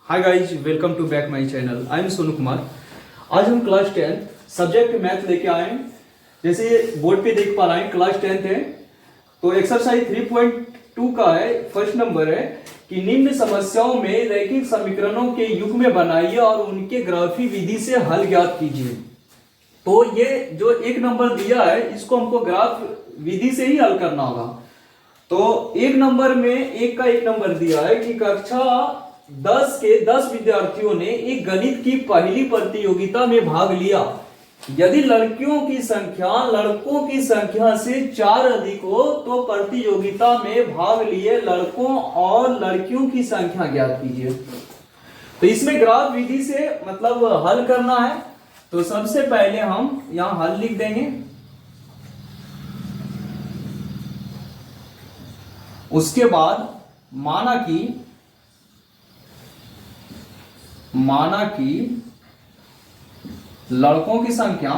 Hi guys, welcome to back my channel. I am Sonu Kumar. आज हम class 10 subject math लेके आए हैं। जैसे बोर्ड पे देख पा रहे हैं क्लास 10 है, तो एक्सरसाइज 3.2 का है। फर्स्ट नंबर है कि निम्न समस्याओं में रैखिक समीकरणों के युग्म बनाइए और उनके ग्राफी विधि से हल ज्ञात कीजिए। तो ये जो एक नंबर दिया है इसको हमको ग्राफ विधि से ही हल करना होगा। तो एक नंबर में एक नंबर दिया है कि कक्षा 10 के 10 विद्यार्थियों ने एक गणित की पहली प्रतियोगिता में भाग लिया। यदि लड़कियों की संख्या लड़कों की संख्या से 4 अधिक हो तो प्रतियोगिता में भाग लिए लड़कों और लड़कियों की संख्या ज्ञात कीजिए। तो इसमें ग्राफ विधि से मतलब हल करना है। तो सबसे पहले हम यहां हल लिख देंगे। उसके बाद माना कि लड़कों की संख्या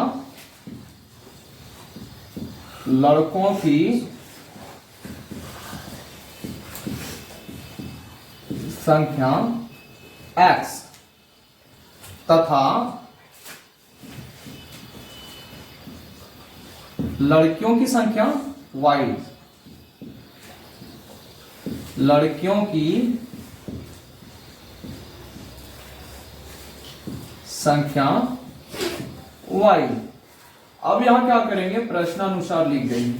x तथा लड़कियों की संख्या y। लड़कियों की संख्या y। अब यहां क्या करेंगे, प्रश्नानुसार लिख देंगे।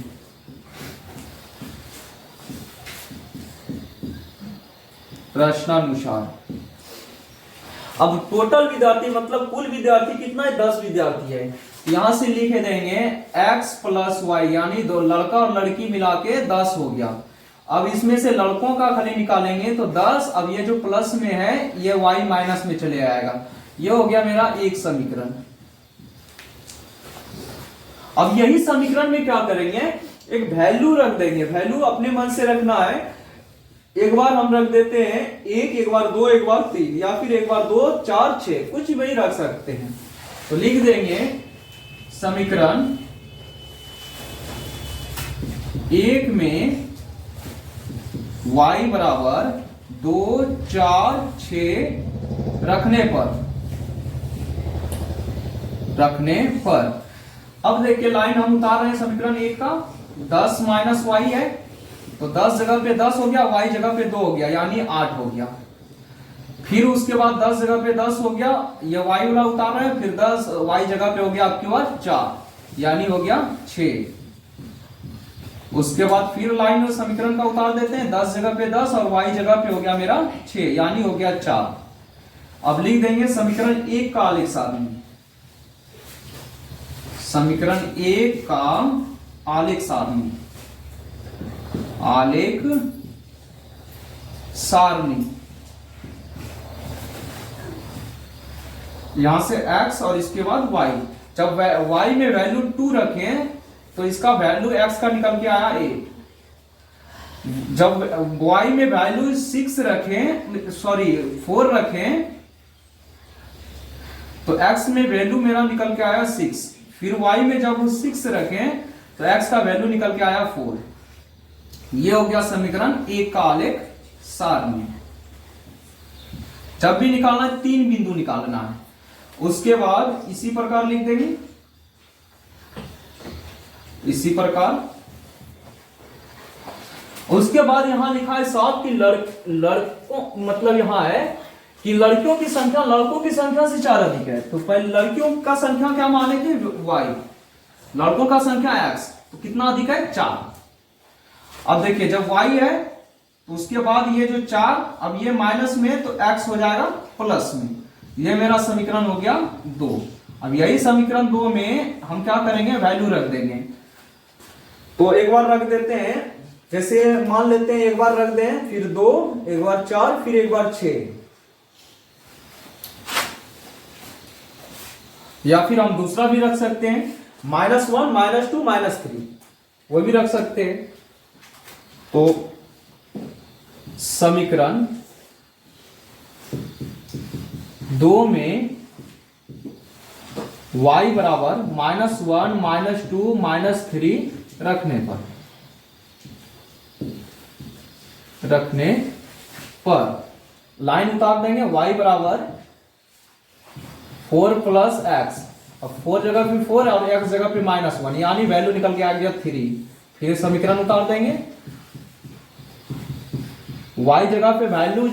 प्रश्नानुसार। अब टोटल विद्यार्थी मतलब कुल विद्यार्थी कितना है, 10 विद्यार्थी है। यहां से लिख देंगे x प्लस y, यानी दो लड़का और लड़की मिला के 10 हो गया। अब इसमें से लड़कों का खाली निकालेंगे तो 10। अब ये जो प्लस में है ये y माइनस में चले आएगा। ये हो गया मेरा एक समीकरण। अब यही समीकरण में क्या करेंगे, एक वैल्यू रख देंगे। वैल्यू अपने मन से रखना है। एक बार हम रख देते हैं 1, एक बार 2, एक बार 3, या फिर एक बार 2, 4, 6, कुछ भी रख सकते हैं। तो लिख देंगे समीकरण 1 में y बराबर 2, 4, 6 रखने पर अब देखिए लाइन हम उतार रहे हैं समीकरण 1 का। 10 माइनस y है तो 10 जगह पे 10 हो गया, y जगह पे 2 हो गया, यानी 8 हो गया। फिर उसके बाद 10 जगह पे 10 हो गया, ये y वाला उतार रहे हैं, फिर 10 y जगह पे हो गया आपके पास 4, यानी हो गया 6। उसके बाद फिर लाइन में समीकरण का उतार देते हैं, 10 जगह पे 10 और y जगह पे हो गया मेरा 6, यानी हो गया 4। अब लिख देंगे समीकरण 1 का आलेख सारणी। समीकरण 1 का आलेख सारणी। आलेख सारणी। यहां से x और इसके बाद y। जब y में वैल्यू 2 रखें तो इसका वैल्यू x का निकल के आया 8। जब y में वैल्यू 4 रखें तो x में वैल्यू मेरा निकल के आया 6। फिर y में जब 6 रखें तो x का वैल्यू निकल के आया 4। ये हो गया समीकरण 1 का आलेख सारणी। जब भी निकालना है 3 बिंदु निकालना है। उसके बाद इसी प्रकार लिख देंगे, इसी प्रकार। उसके बाद यहां लिखा है साफ कि लड़कों मतलब यहां है कि लड़कियों की संख्या लड़कों की संख्या से 4 अधिक है। तो पहले लड़कियों का संख्या क्या मानेंगे, y। लड़कों का संख्या x, तो कितना अधिक है, 4। अब देखिए जब y है तो उसके बाद ये जो 4, अब ये माइनस में तो x हो जाएगा प्लस में। ये मेरा समीकरण हो गया 2। अब यही समीकरण 2 में हम क्या करेंगे, वैल्यू रख देंगे। तो एक बार रख देते हैं, जैसे मान लेते हैं एक बार रख दें, फिर 2, एक बार 4, फिर एक बार 6, या फिर हम दूसरा भी रख सकते हैं -1, -2, -3, वो भी रख सकते हैं। तो समीकरण 2 में y बराबर -1, -2, -3 रखने पर लाइन उतार देंगे y बराबर 4 प्लस एक्स, अब 4 जगह पे 4 और x जगह पे -1, यानी वैल्यू निकल के आ गया 3। फिर समीकरण उतार देंगे, y जगह पे वैल्यू,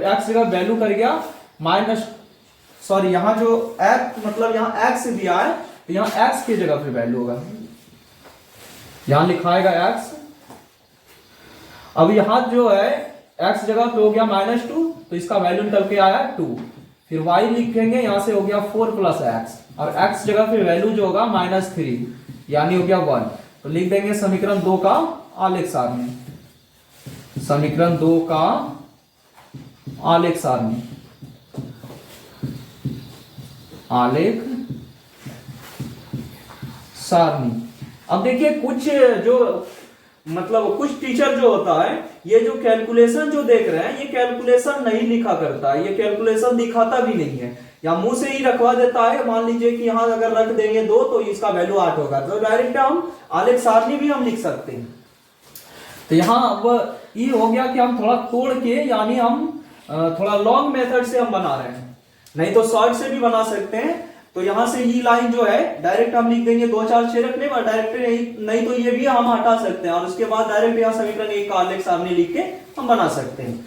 x जगह वैल्यू कर गया माइनस, सॉरी यहाँ जो x मतलब यहाँ x दिया है तो यहाँ x की जगह पे वैल्यू होगा, यहां लिखाएगा x। अब यहां जो है x जगह पे हो गया -2, तो इसका वैल्यू निकल के आया 2। फिर y लिखेंगे, यहां से हो गया 4 प्लस एक्स, और x जगह पे वैल्यू जो होगा -3, यानी हो गया 1। तो लिख देंगे समीकरण 2 का आलेख सारणी, समीकरण 2 का आलेख सारणी, आलेख सारणी। अब देखिए कुछ जो मतलब कुछ टीचर जो होता है, ये जो कैलकुलेशन जो देख रहे हैं, ये कैलकुलेशन नहीं लिखा करता है, ये कैलकुलेशन दिखाता भी नहीं है, या मुंह से ही रखवा देता है। मान लीजिए कि यहां अगर रख देंगे 2 तो इसका वैल्यू 8 होगा, तो डायरेक्ट हम आलेख सारणी भी हम लिख सकते हैं। तो यहाँ अब ये हो गया कि हम थोड़ा तोड़ के, यानी हम थोड़ा लॉन्ग मेथड से हम बना रहे हैं, नहीं तो शॉर्ट से भी बना सकते हैं। तो यहां से ये लाइन जो है डायरेक्ट हम लिख देंगे 2 4 6 रखने पर डायरेक्ट, नहीं तो ये भी हम हटा सकते हैं, और उसके बाद डायरेक्ट यहाँ समीकरण 1 का आलेख सारणी लिख के हम बना सकते हैं।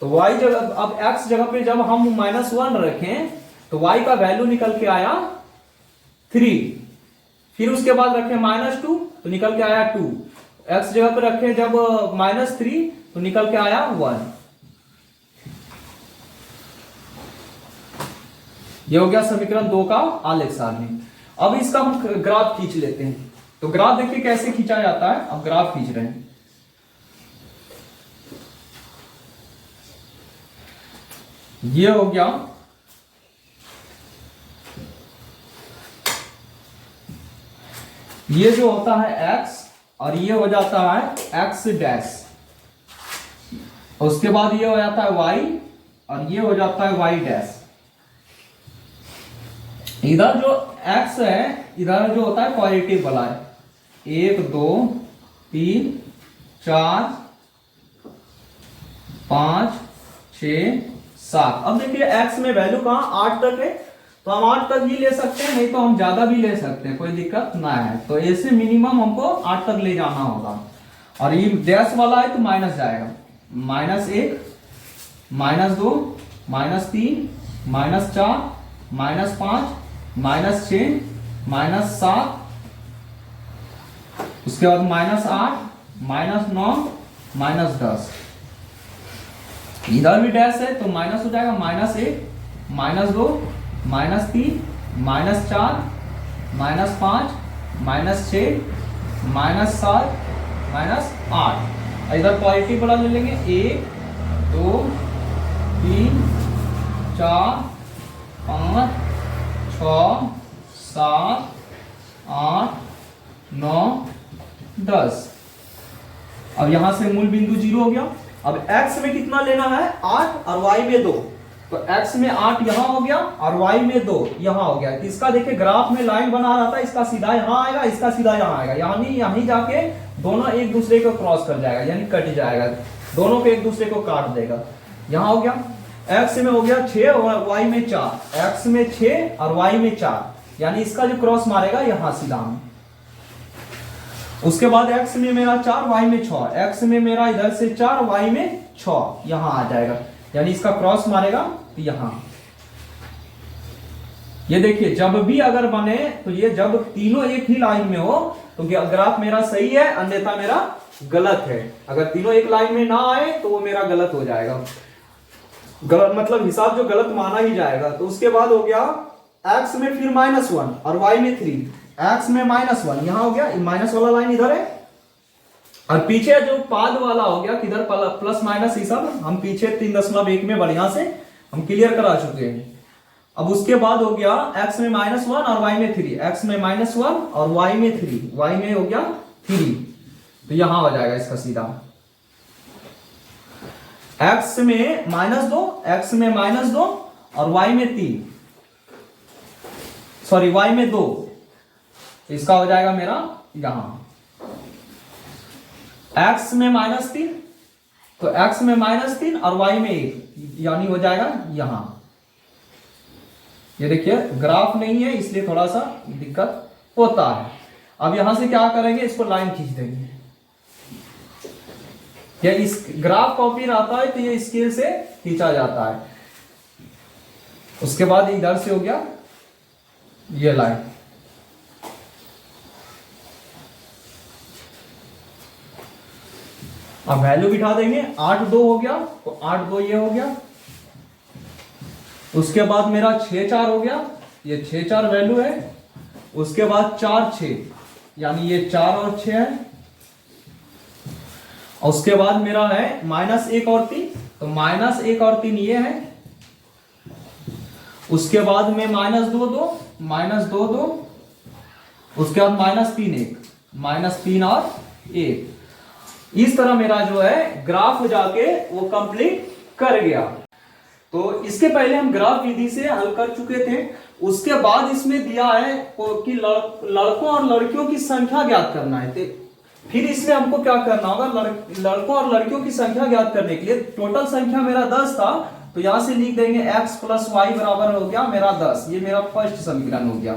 तो y जगह, अब x जगह पे जब हम -1 रखें तो y का वैल्यू निकल के आया 3, फिर उसके बाद रखें -2 तो निकल के आया 2, x जगह पे रखें जब -3 तो निकल के आया 1। ये हो गया समीकरण 2 का आलेख सारणी। अब इसका हम ग्राफ खींच लेते हैं। तो ग्राफ देखिए कैसे खींचा जाता है। अब ग्राफ खींच रहे हैं, ये हो गया ये जो होता है x, और ये हो जाता है x डैश, उसके बाद ये हो जाता है y, और ये हो जाता है y डैश। इधर जो x है, इधर जो होता है पॉजिटिव वाला है, 1 2 3 4 5 6 7। अब देखिए x में वैल्यू कहां 8 तक है, तो हम 8 तक भी ले सकते हैं, नहीं तो हम ज्यादा भी ले सकते हैं, कोई दिक्कत ना है। तो ऐसे मिनिमम हमको 8 तक ले जाना होगा। और ये डैश वाला है तो माइनस जाएगा, -1 -2 -3 -4 -5 -6 -7, उसके बाद -8 -9 -10। इधर भी डैश है तो माइनस हो जाएगा, -1 -2 -3 -4 -5 -6 -7 -8। इधर पॉजिटिव वाला ले लेंगे, 1 2 3 4 5 6 7 8 9 10। अब यहां से मूल बिंदु 0 हो गया। अब x में कितना लेना है 8 और y में 2, तो x में 8 यहां हो गया और y में 2 यहां हो गया। इसका देखिए ग्राफ में लाइन बना रहा था, इसका सीधा यहां आएगा, इसका सीधा यहां आएगा, यानी यहीं जाके दोनों एक दूसरे को क्रॉस कर जाएगा, यानी कट जाएगा, दोनों को एक दूसरे को काट देगा। यहां हो गया x में हो गया 6 और y में 4, x में 6 और y में 4, यानी इसका जो क्रॉस मारेगा यहां सीधा में। उसके बाद x में मेरा 4 y में 6, x में मेरा इधर से 4 y में 6 यहां आ जाएगा, यानी इसका क्रॉस मारेगा तो यहां। ये देखिए जब भी अगर बने तो ये जब तीनों एक ही लाइन में हो तो ग्राफ मेरा सही है, अन्यथा मेरा गलत है। अगर तीनों एक लाइन में ना आए तो वो मेरा गलत हो जाएगा, गलत मतलब हिसाब जो गलत माना ही जाएगा। तो उसके बाद हो गया x में फिर -1 और y में 3, x में -1 यहां हो गया, माइनस वाला लाइन इधर है, और पीछे जो पाद वाला हो गया किधर प्लस माइनस ही सब हम पीछे 3.1 में बढ़िया से हम क्लियर करा चुके हैं। अब उसके बाद हो गया x में -1 और y में 3, x में -1 और y में 3, y में हो गया 3, तो यहां हो जाएगा इसका सीधा। x में -2, x में -2 और y में 3, सॉरी y में 2, इसका हो जाएगा मेरा यहां। x में -3, तो x में -3 और y में 1, यानी हो जाएगा यहां। ये देखिए ग्राफ नहीं है इसलिए थोड़ा सा दिक्कत होता है। अब यहां से क्या करेंगे, इसको लाइन खींच देंगे। या इस ग्राफ कॉपी आता है तो ये स्केल से खींचा जाता है। उसके बाद इधर से हो गया ये लाइन। अब वैल्यू बिठा देंगे, 8 2 हो गया तो 8 2 ये हो गया। उसके बाद मेरा 6 4 हो गया, ये 6 4 वैल्यू है। उसके बाद 4 6, यानी ये 4 और 6 है। और उसके बाद मेरा है -1 और 3, तो -1 और 3 ये है। उसके बाद में -2 2, -2 2। उसके बाद -3 1, -3 और 1। इस तरह मेरा जो है ग्राफ जाके वो कंप्लीट कर गया। तो इसके पहले हम ग्राफ विधि से हल कर चुके थे। उसके बाद इसमें दिया है कि लड़कों और लड़कियों की संख्या ज्ञात करना है। तो फिर इसमें हमको क्या करना होगा, लड़कों और लड़कियों की संख्या ज्ञात करने के लिए टोटल संख्या मेरा 10 था, तो यहां से लिख देंगे x + y बराबर हो गया मेरा 10। ये मेरा फर्स्ट समीकरण हो गया।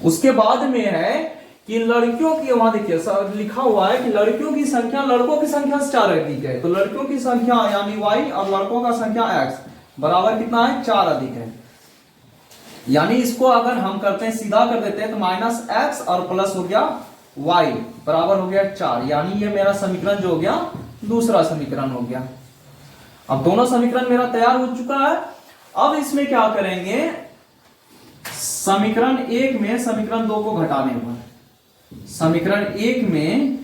उसके बाद में है कि लड़कियों की, वहां देखिए लिखा हुआ है कि लड़कियों की संख्या लड़कों की संख्या से 4 अधिक है। तो लड़कियों की संख्या यानी y और लड़कों का संख्या x बराबर कितना है, 4 अधिक है। यानी इसको अगर हम करते हैं सीधा कर देते हैं तो -x और प्लस हो गया y बराबर हो गया 4। यानी ये मेरा समीकरण जो हो गया दूसरा समीकरण हो गया। अब दोनों समीकरण मेरा तैयार हो चुका है। अब इसमें क्या करेंगे, समीकरण 1 में समीकरण 2 को घटाने पर, समीकरण 1 में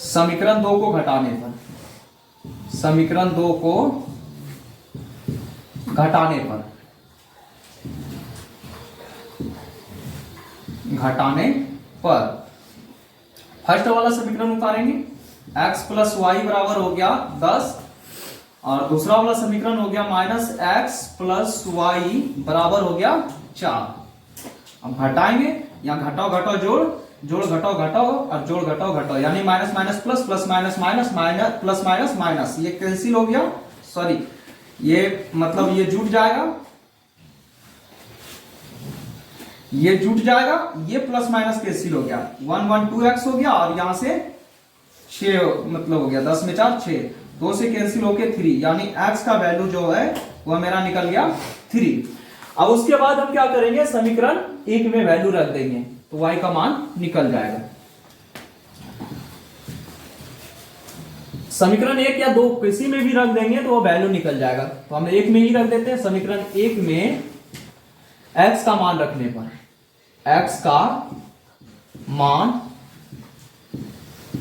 समीकरण 2 को घटाने पर, समीकरण 2 को घटाने पर, फर्स्ट वाला समीकरण उतारेंगे, x + y बराबर हो गया 10। और दूसरा वाला समीकरण हो गया -x + y बराबर हो गया 4। अब घटाएंगे, यहाँ घटाओ घटाओ जोड़, जोड़ घटाओ घटाओ और जोड़ घटाओ घटाओ, यानी minus minus plus, plus minus minus, minus plus minus minus, ये कैंसिल हो गया। सॉरी, ये मतलब ये जुट जाएगा, ये जुट जाएगा, ये प्लस माइनस कैंसिल हो गया। 1 1 2x हो गया और यहां से 6 मतलब हो गया, 10 में 4 6, 2 से कैंसिल होके 3, यानी x का वैल्यू जो है वह मेरा निकल गया 3। अब उसके बाद हम क्या करेंगे, समीकरण 1 में वैल्यू रख देंगे तो y का मान निकल जाएगा। समीकरण 1 या 2 किसी में भी रख देंगे तो वो वैल्यू निकल जाएगा। तो हम 1 में ही रख देते हैं। समीकरण 1 में x का मान रखने पर, x का मान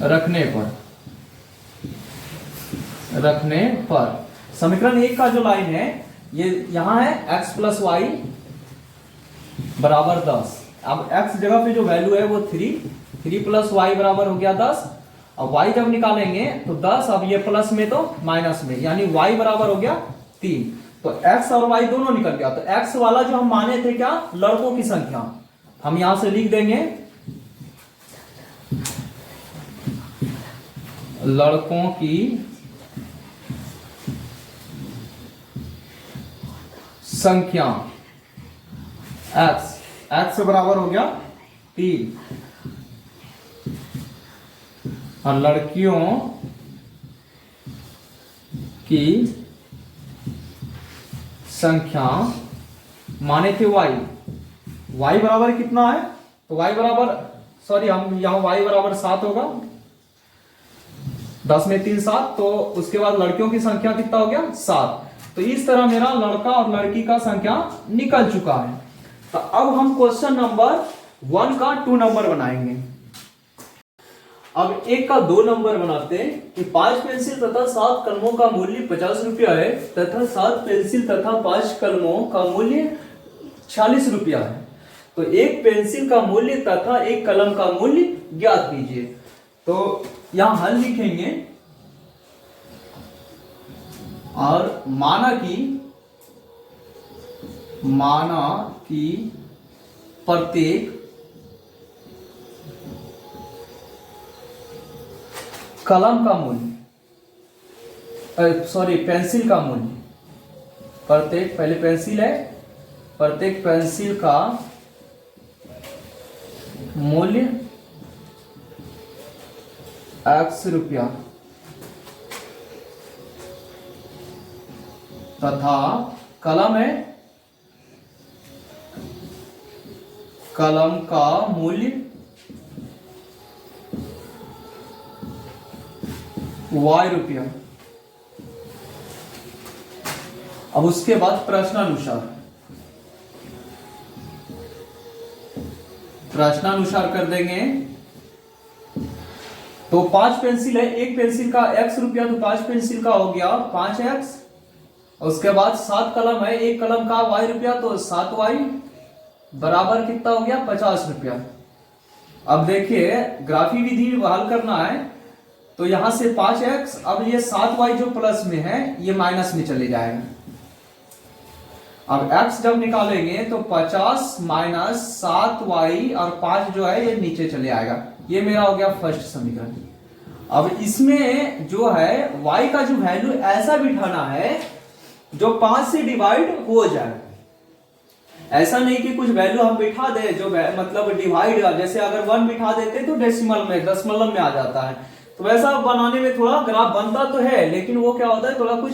रखने पर समीकरण 1 का जो लाइन है ये यहां है, x + y बराबर 10। अब x जगह पे जो वैल्यू है वो 3 + y बराबर हो गया 10। अब y जब निकालेंगे तो 10, अब ये प्लस में तो माइनस में, यानी y बराबर हो गया 3। तो x और y दोनों निकल गया। तो x वाला जो हम माने थे क्या, लड़कों की संख्या, हम यहां से लिख देंगे लड़कों की संख्या x बराबर हो गया 3 और लड़कियों की संख्या माने थे y बराबर कितना है, तो y बराबर, सॉरी हम यहां y बराबर 7 होगा, 10 में 3 7, तो उसके बाद लड़कियों की संख्या कितना हो गया 7। तो इस तरह मेरा लड़का और लड़की का संख्या निकल चुका है। तो अब हम क्वेश्चन नंबर 1 का 2 नंबर बनाएंगे। अब 1 का 2 नंबर बनाते हैं कि 5 पेंसिल तथा 7 कलमों का मूल्य 50 रुपया है तथा 7 पेंसिल तथा 5 कलमों का मूल्य 40 रुपया है। तो एक पेंसिल का मूल्य तथा एक कलम का मूल्य ज्ञात कीजिए। तो यहां हल लिखेंगे और माना कि कलम का मूल्य, सॉरी पेंसिल का मूल्य, प्रत्येक, पहले पेंसिल है, प्रत्येक पेंसिल का मूल्य x रुपया तथा कलम है, कलम का मूल्य y रुपया। अब उसके बाद प्रश्नानुसार कर देंगे। तो 5 पेंसिल है, एक पेंसिल का x रुपया, तो 5 पेंसिल का हो गया 5x। उसके बाद 7 कलम है, एक कलम का y रुपया, तो 7y बराबर कितना हो गया 50 रुपया। अब देखिए ग्राफी विधि हल करना है, तो यहां से 5x, अब ये 7y जो प्लस में है ये माइनस में चले जाएगा। अब x जब निकालेंगे तो 50 माइनस 7y और 5 जो है ये नीचे चले आएगा। ये मेरा हो गया फर्स्ट समीकरण। अब इसमें जो है y का जो वैल्यू ऐसा बिठाना है जो 5 से डिवाइड हो जाए। ऐसा नहीं कि कुछ वैल्यू हम बिठा दे जो मतलब डिवाइड, जैसे अगर 1 बिठा देते तो डेसिमल में, दशमलव में आ जाता है, तो वैसा बनाने में थोड़ा ग्राफ बनता तो है, लेकिन वो क्या होता है थोड़ा कुछ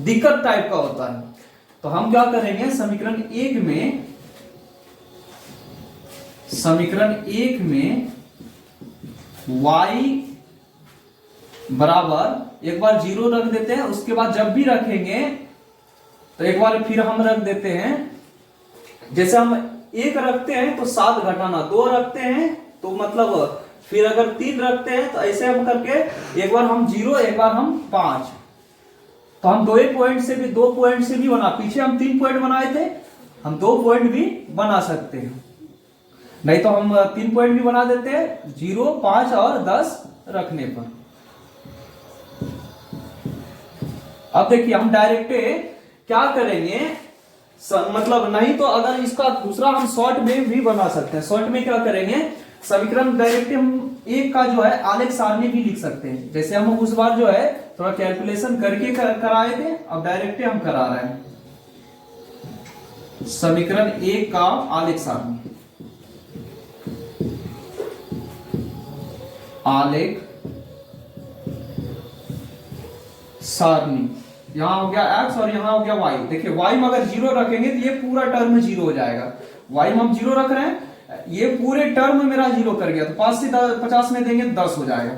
दिक्कत टाइप का होता है। तो हम क्या करेंगे, समीकरण एक में y बराबर एक बार 0 रख देते हैं। उसके बाद जब भी रखेंगे तो एक बार फिर हम रख देते हैं, जैसे हम 1 रखते हैं तो 7 घटाना, 2 रखते हैं तो मतलब फिर अगर 3 रखते हैं तो ऐसे हम करके एक बार हम 0, एक बार हम 5, तो हम 2 पॉइंट से भी, 2 पॉइंट से भी बना, पीछे हम 3 पॉइंट बनाए थे, हम 2 पॉइंट भी बना सकते हैं, नहीं तो हम 3 पॉइंट भी बना देते हैं 0, 5 और 10 रखने पर। अब देखिए हम डायरेक्ट क्या करेंगे, मतलब नहीं तो अगर इसका दूसरा हम शॉर्ट में भी बना सकते हैं। शॉर्ट में क्या करेंगे, समीकरण डायरेक्ट हम एक का जो है आलेख सारणी भी लिख सकते हैं। जैसे हम उस बार जो है थोड़ा कैलकुलेशन करके कराए थे, अब डायरेक्ट हम करा रहे हैं। समीकरण एक का आलेख सारणी, आलेख सारणी, यहां हो गया x और यहां हो गया y। देखिए y में अगर 0 रखेंगे तो ये पूरा टर्म 0 हो जाएगा। y में हम 0 रख रहे हैं, ये पूरे टर्म मेरा 0 कर गया, तो 5 से 50 में देंगे तो 10 हो जाएगा।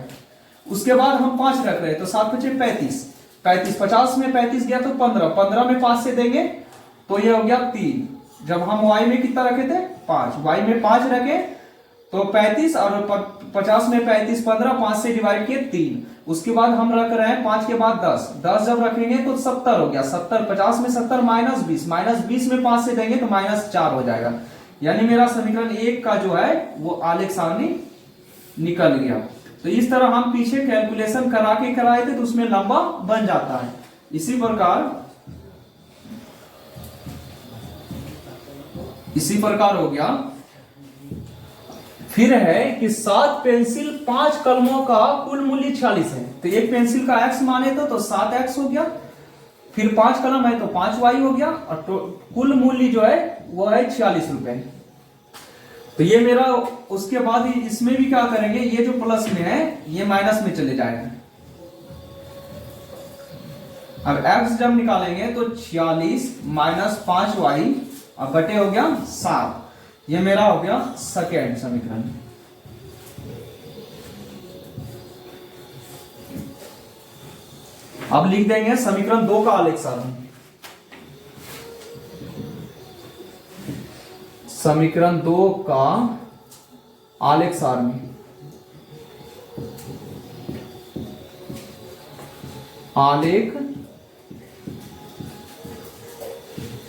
उसके बाद हम 5 रख रहे हैं तो 7 5 35, 50 में 35 गया तो 15, 15 में 5 से देंगे तो ये हो गया 3। जब हम y में कितना रखे थे 5, y में 5 रखे तो 35 और 50 में 35, 15, 5 से डिवाइड किए 3। उसके बाद हम रख रहे हैं 5 के बाद 10, 10 जब रखेंगे तो 70 हो गया, 70, 50 में 70 माइनस 20, माइनस 20 में 5 से देंगे तो माइनस 4 हो जाएगा। यानी मेरा समीकरण एक का जो है वो आलेख सारणी निकल गया। तो इस तरह हम पीछे कैलकुलेशन करा के कराए थे तो उसमें लंबा बन जाता है। इसी प्रकार हो गया। फिर है कि 7 पेंसिल 5 कलमों का कुल मूल्य 46 है, तो एक पेंसिल का x माने तो 7x हो गया, फिर 5 कलम है तो 5y हो गया, और कुल मूल्य जो है वो है 46 रुपए। तो ये मेरा, उसके बाद इसमें भी क्या करेंगे, ये जो प्लस में है ये माइनस में चले जाएगा। अब x जब निकालेंगे तो 46 माइनस 5y और बटे हो गया 7। ये मेरा हो गया सेकेंड समीकरण। अब लिख देंगे समीकरण 2 का आलेख सारणी। समीकरण 2 का आलेख सारणी, आलेख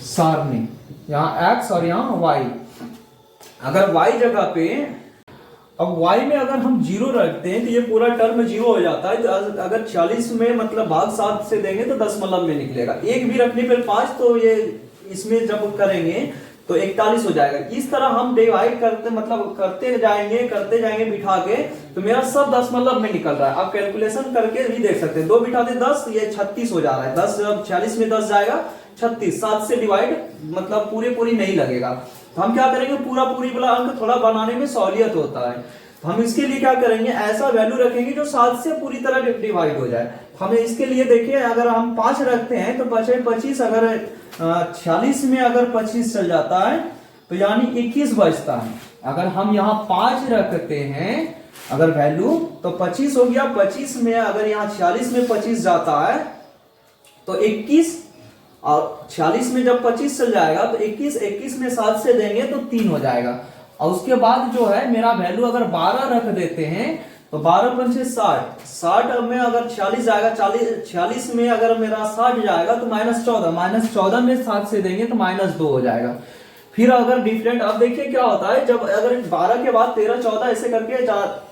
सारणी, यहां x और यहां y। अगर y जगह पे, अब y में अगर हम 0 रखते हैं तो ये पूरा टर्म 0 हो जाता है। तो अगर 40 में मतलब भाग 7 से देंगे तो दशमलव में निकलेगा। एक भी रखने पर 5, तो ये इसमें जब करेंगे तो 41 हो जाएगा। इस तरह हम डिवाइड करते मतलब करते जाएंगे बिठा के, तो मेरा सब दशमलव में निकल रहा है। आप कैलकुलेशन करके भी देख सकते हैं, 2 बिठाते 10, ये 36 हो जा रहा है। 10 जब 46 में 10 जाएगा 36, 7 से डिवाइड मतलब पूरी नहीं लगेगा। तो हम क्या करेंगे, पूरी वाला अंक थोड़ा बनाने में सहूलियत होता है। तो हम इसके लिए क्या करेंगे, ऐसा वैल्यू रखेंगे जो 7 से पूरी तरह डिवाइड हो जाए। हमें इसके लिए देखिए, अगर हम 5 रखते हैं तो 25, अगर 46 में अगर 25 चल जाता है तो यानी 21 बचता है। अगर हम यहाँ 5 रखते हैं अगर वैल्यू, तो 25 हो गया। 25 में अगर यहाँ 46 में 25 जाता है तो 21, और 46 में जब 25 चल जाएगा तो 21 में 7 से देंगे तो 3 हो जाएगा। और उसके बाद जो है मेरा वैल्यू अगर 12 रख देते हैं तो 12 पंचे 60, 60 में अगर 46 जाएगा, 46 में अगर मेरा 60 जाएगा तो -14 में 7 से देंगे तो -2 हो जाएगा। फिर अगर डिफरेंट, अब देखिए क्या होता है, जब अगर 12 के बाद 13, 14 ऐसे करके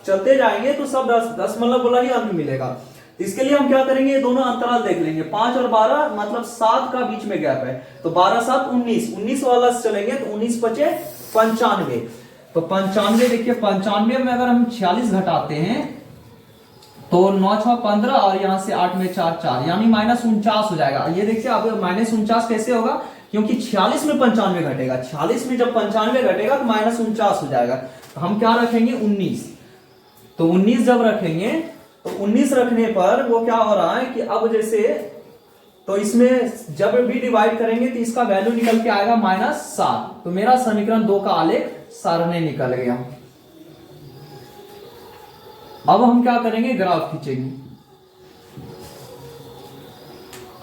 चलते जाएंगे तो सब दशमलव वाला ही अंक मिलेगा। इसके लिए हम क्या करेंगे, ये दोनों अंतराल देख लेंगे। 5 और 12 मतलब 7 का बीच में गैप है, तो 12 7 19 वाला चलेंगे तो 19 पचे 95। तो 95 देखिए, 95 में अगर हम 46 घटाते हैं तो 9 6 15 और यहां से 8 में 4 4 यानी -49 हो जाएगा। ये देखिए अब -49 कैसे होगा, क्योंकि 46 में 95 घटेगा, 46 में जब 95 घटेगा तो -49 हो जाएगा। तो हम क्या रखेंगे 19, तो 19 जब रखेंगे तो 19 रखने पर वो क्या हो रहा है कि अब जैसे, तो इसमें जब भी डिवाइड करेंगे तो इसका वैल्यू निकल के आएगा -7। तो मेरा समीकरण 2 का आलेख सारणी निकल गया। अब हम क्या करेंगे, ग्राफ खींचेंगे।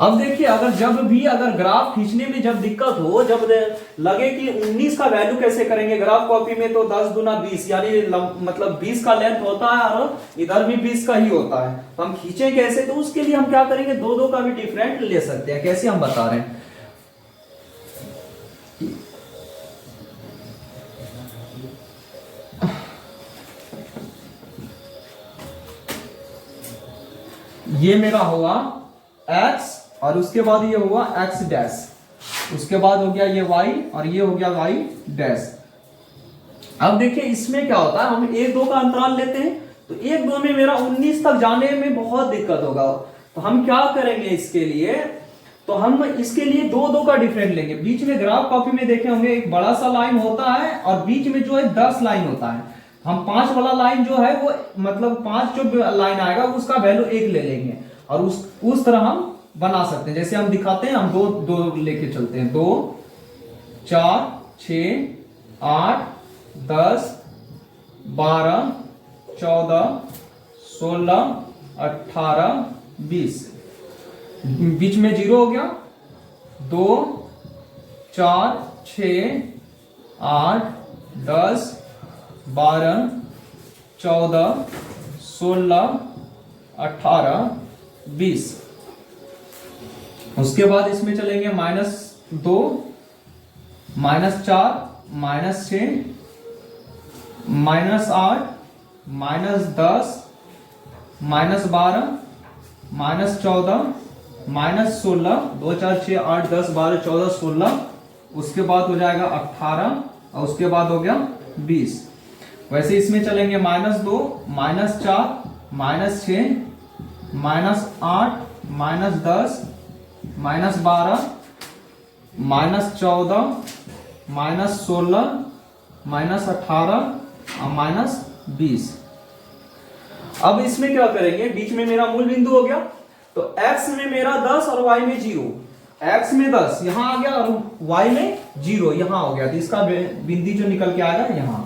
अब देखिए, अगर ग्राफ खींचने में जब दिक्कत हो, जब लगे कि 19 का वैल्यू कैसे करेंगे ग्राफ कॉपी में, तो 10 दूना 20 यानी मतलब 20 का लेंथ होता है और इधर भी 20 का ही होता है। तो हम खींचे कैसे, तो उसके लिए हम क्या करेंगे, 2 का भी डिफरेंट ले सकते हैं। कैसे हम बता रहे हैं, ये मेरा हुआ x और उसके बाद ये हुआ x डैश, उसके बाद हो गया ये y और ये हो गया y डैश। अब देखिए इसमें क्या होता है, हम 1 2 का अंतराल लेते हैं तो 1 2 में मेरा 19 तक जाने में बहुत दिक्कत होगा। तो हम क्या करेंगे इसके लिए, तो हम इसके लिए 2 2 का डिफरेंट लेंगे। बीच में ग्राफ कॉपी में देखे होंगे एक बड़ा सा लाइन होता है और बीच में जो है 10 लाइन होता है। हम 5 वाला लाइन जो है वो मतलब 5 जो लाइन आएगा उसका वैल्यू 1 ले लेंगे और उस तरह हम बना सकते हैं। जैसे हम दिखाते हैं, हम 2 लेके चलते हैं, 2 4 6 8 10 12 14 16 18 20, बीच में 0 हो गया। 2 4 6 8 10 12 14 16 18 20। उसके बाद इसमें चलेंगे -2 -4 -6 -8 -10 -12 -14 -16, 2 4 6 8 10 12 14 16, उसके बाद हो जाएगा 18 और उसके बाद हो गया 20। वैसे इसमें चलेंगे -2 -4 -6 -8 -10 -12 -14 -16 -18 और -20। अब इसमें क्या करेंगे, बीच में मेरा मूल बिंदु हो गया तो x में मेरा 10 और y में 0, x में 10 यहां आ गया और y में 0 यहां हो गया, तो इसका बिंदु जो निकल के आएगा यहां।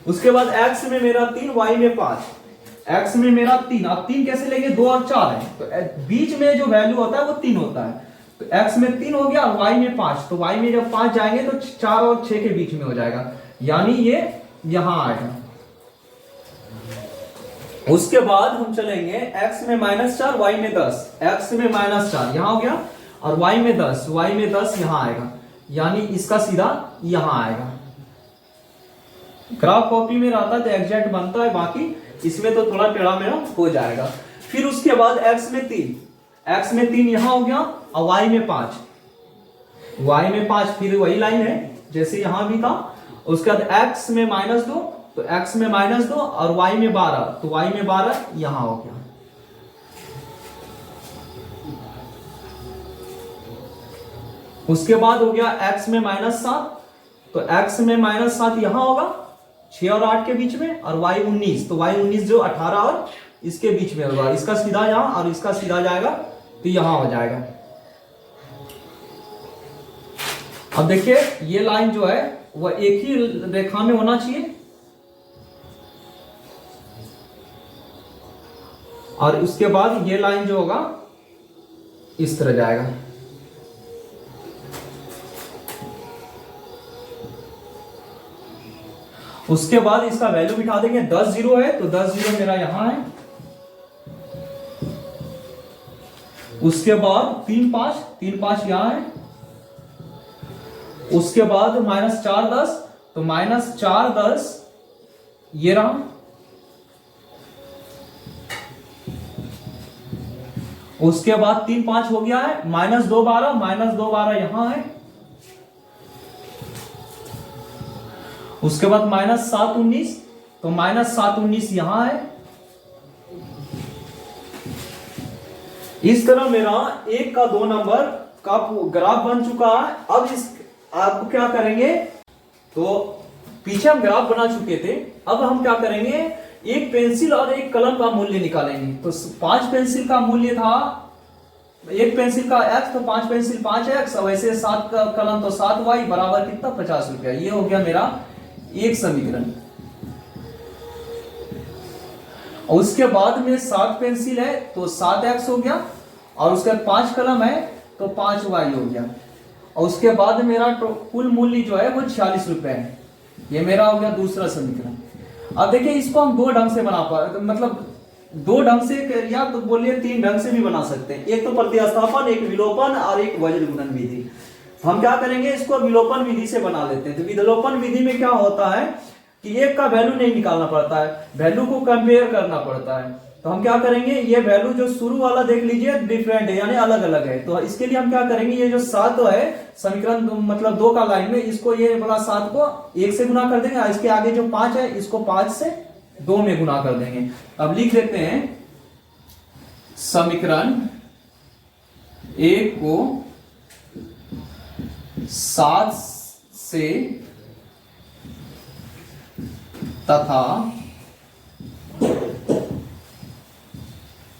उसके बाद x में मेरा 3, y में 5, x में मेरा 3, अब 3 कैसे लेंगे, 2 और 4 है तो बीच में जो वैल्यू होता है वो 3 होता है। तो x में 3 हो गया और y में 5, तो y में जब 5 जाएंगे तो 4 और 6 के बीच में हो जाएगा, यानी ये यहां आएगा। उसके बाद हम चलेंगे x में -4 y में 10, x में -4 यहां हो गया और y में 10 यहां आएगा, यानी इसका सीधा यहां आएगा। ग्राफ कॉपी में रहता है तो एग्जैक्ट बनता है, बाकी इसमें तो थोड़ा टेढ़ा मेढ़ा हो जाएगा। फिर उसके बाद x में 3 यहां हो गया और y में 5, फिर वही लाइन है जैसे यहां भी था। उसके बाद x में -2, तो x में -2 और y में 12, तो y में 12 यहां हो गया। उसके बाद हो गया x में -7, तो x में -7 यहां होगा 6 और 8 के बीच में, और y 19, तो y 19 जो 18 और इसके बीच में होगा। इसका सीधा यहां और इसका सीधा जाएगा तो यहां हो जाएगा। अब देखिए ये लाइन जो है वह एक ही रेखा में होना चाहिए, और उसके बाद ये लाइन जो होगा इस तरह जाएगा। उसके बाद इसका वैल्यू बिठा देंगे। 10 0 है तो 10 0 मेरा यहां है। उसके बाद 3 5 यहां है। उसके बाद -4 10, तो -4 10 ये रहा। उसके बाद 3 5 हो गया है। -2 12 यहां है। उसके बाद -7 19, तो -7 19 यहां है। इस तरह मेरा 1 का 2 नंबर का ग्राफ बन चुका है। अब इस आपको क्या करेंगे, तो पीछे हम ग्राफ बना चुके थे, अब हम क्या करेंगे, एक पेंसिल और एक कलम का मूल्य निकालेंगे। तो 5 पेंसिल का मूल्य था, एक पेंसिल का x, तो 5 पेंसिल 5x, वैसे 7 का कलम तो 7y बराबर कितना 50 रुपया। ये हो गया मेरा एक समीकरण। और उसके बाद में 7 पेंसिल है तो 7x हो गया, और उसके बाद 5 कलम है तो 5y हो गया। और उसके बाद मेरा कुल मूल्य जो है वो 46 रुपए है। ये मेरा हो गया दूसरा समीकरण। अब देखिए इसको हम 2 ढंग से बना पा, मतलब 2 ढंग से, या तो बोलिए 3 ढंग से भी बना सकते हैं। एक तो प्रतिस्थापन, एक विलोपन और एक वज्र गुणन विधि। हम क्या करेंगे, इसको विलोपन विधि से बना लेते हैं। तो विलोपन विधि में क्या होता है कि एक का वैल्यू नहीं निकालना पड़ता है, वैल्यू को कंपेयर करना पड़ता है। तो हम क्या करेंगे, ये वैल्यू जो शुरू वाला देख लीजिए डिफरेंट है, यानी अलग अलग है। तो इसके लिए हम क्या करेंगे, ये जो 7 है समीकरण मतलब 2 का लाइन में, इसको ये वाला 7 को 1 से गुना कर देंगे, इसके आगे जो 5 है इसको 5 से 2 में गुना कर देंगे। अब लिख देते हैं समीकरण 1 को 7 से तथा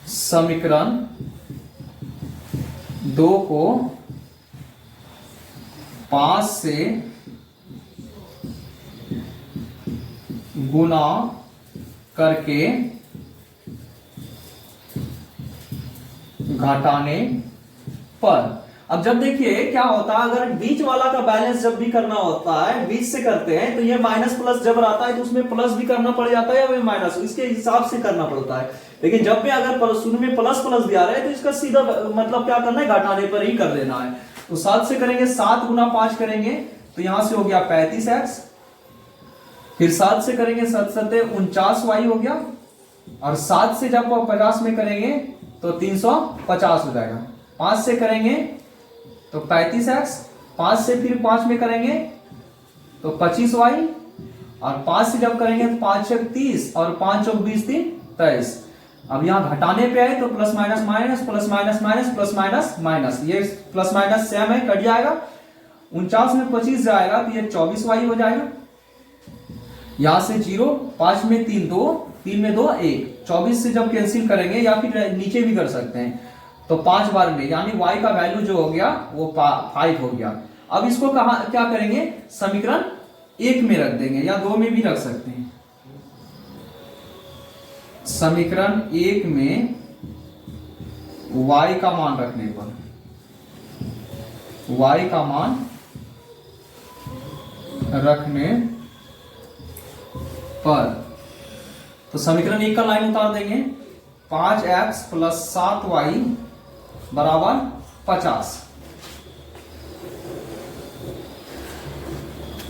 समीकरण 2 को 5 से गुना करके घटाने पर। अब जब देखिए क्या होता है, अगर बीच वाला का बैलेंस जब भी करना होता है, बीच से करते हैं, तो ये माइनस प्लस जब आता है तो उसमें प्लस भी करना पड़ जाता है या माइनस, इसके हिसाब से करना पड़ता है। लेकिन जब भी अगर शुरू में प्लस प्लस भी आ रहा है तो इसका सीधा मतलब क्या करना है, घटाने पर ही कर देना है। तो 7 से करेंगे, 7 गुना 5 करेंगे तो यहां से हो गया 35x, फिर 7 से करेंगे 7 7 49y हो गया, और 7 से जब 50 में करेंगे तो 350 हो जाएगा। 5 से करेंगे तो 35x, 5 से फिर 5 में करेंगे तो 25y, और 5 से जब करेंगे तो 5 6 30 और 5 चौक 20 3 23। अब यहां घटाने पे आए तो plus minus minus plus minus minus plus minus minus, ये प्लस माइनस सेम है, कट जाएगा। 49 में 25 जाएगा तो ये 24y हो जाएगा। यहां से 0, 5 में 3 2, 3 में 2 1, 24 से जब कैंसिल करेंगे या फिर नीचे भी कर सकते हैं तो 5 बार में, यानी y का वैल्यू जो हो गया वो 5 हो गया। अब इसको क्या करेंगे, समीकरण 1 में रख देंगे या 2 में भी रख सकते हैं। समीकरण 1 में y का मान रखने पर, y का मान रखने पर, तो समीकरण 1 का लाइन उतार देंगे, 5x प्लस 7y बराबर 50।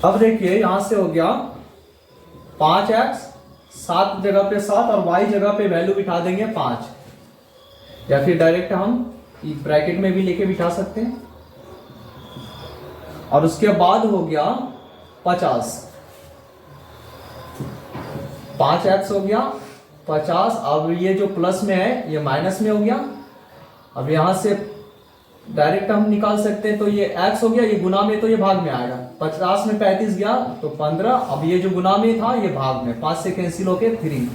अब देखिए यहां से हो गया 5x, 7 जगह पे 7 और y जगह पे वैल्यू बिठा देंगे 5, या फिर डायरेक्ट हम ब्रैकेट में भी लेके बिठा सकते हैं। और उसके बाद हो गया 50, 5x हो गया 50। अब ये जो प्लस में है ये माइनस में हो गया। अब यहां से डायरेक्ट हम निकाल सकते हैं, तो ये x हो गया, ये गुना में तो ये भाग में आएगा। 50 में 35 गया तो 15। अब ये जो गुना में था ये भाग में, 5 से कैंसिल होके 3,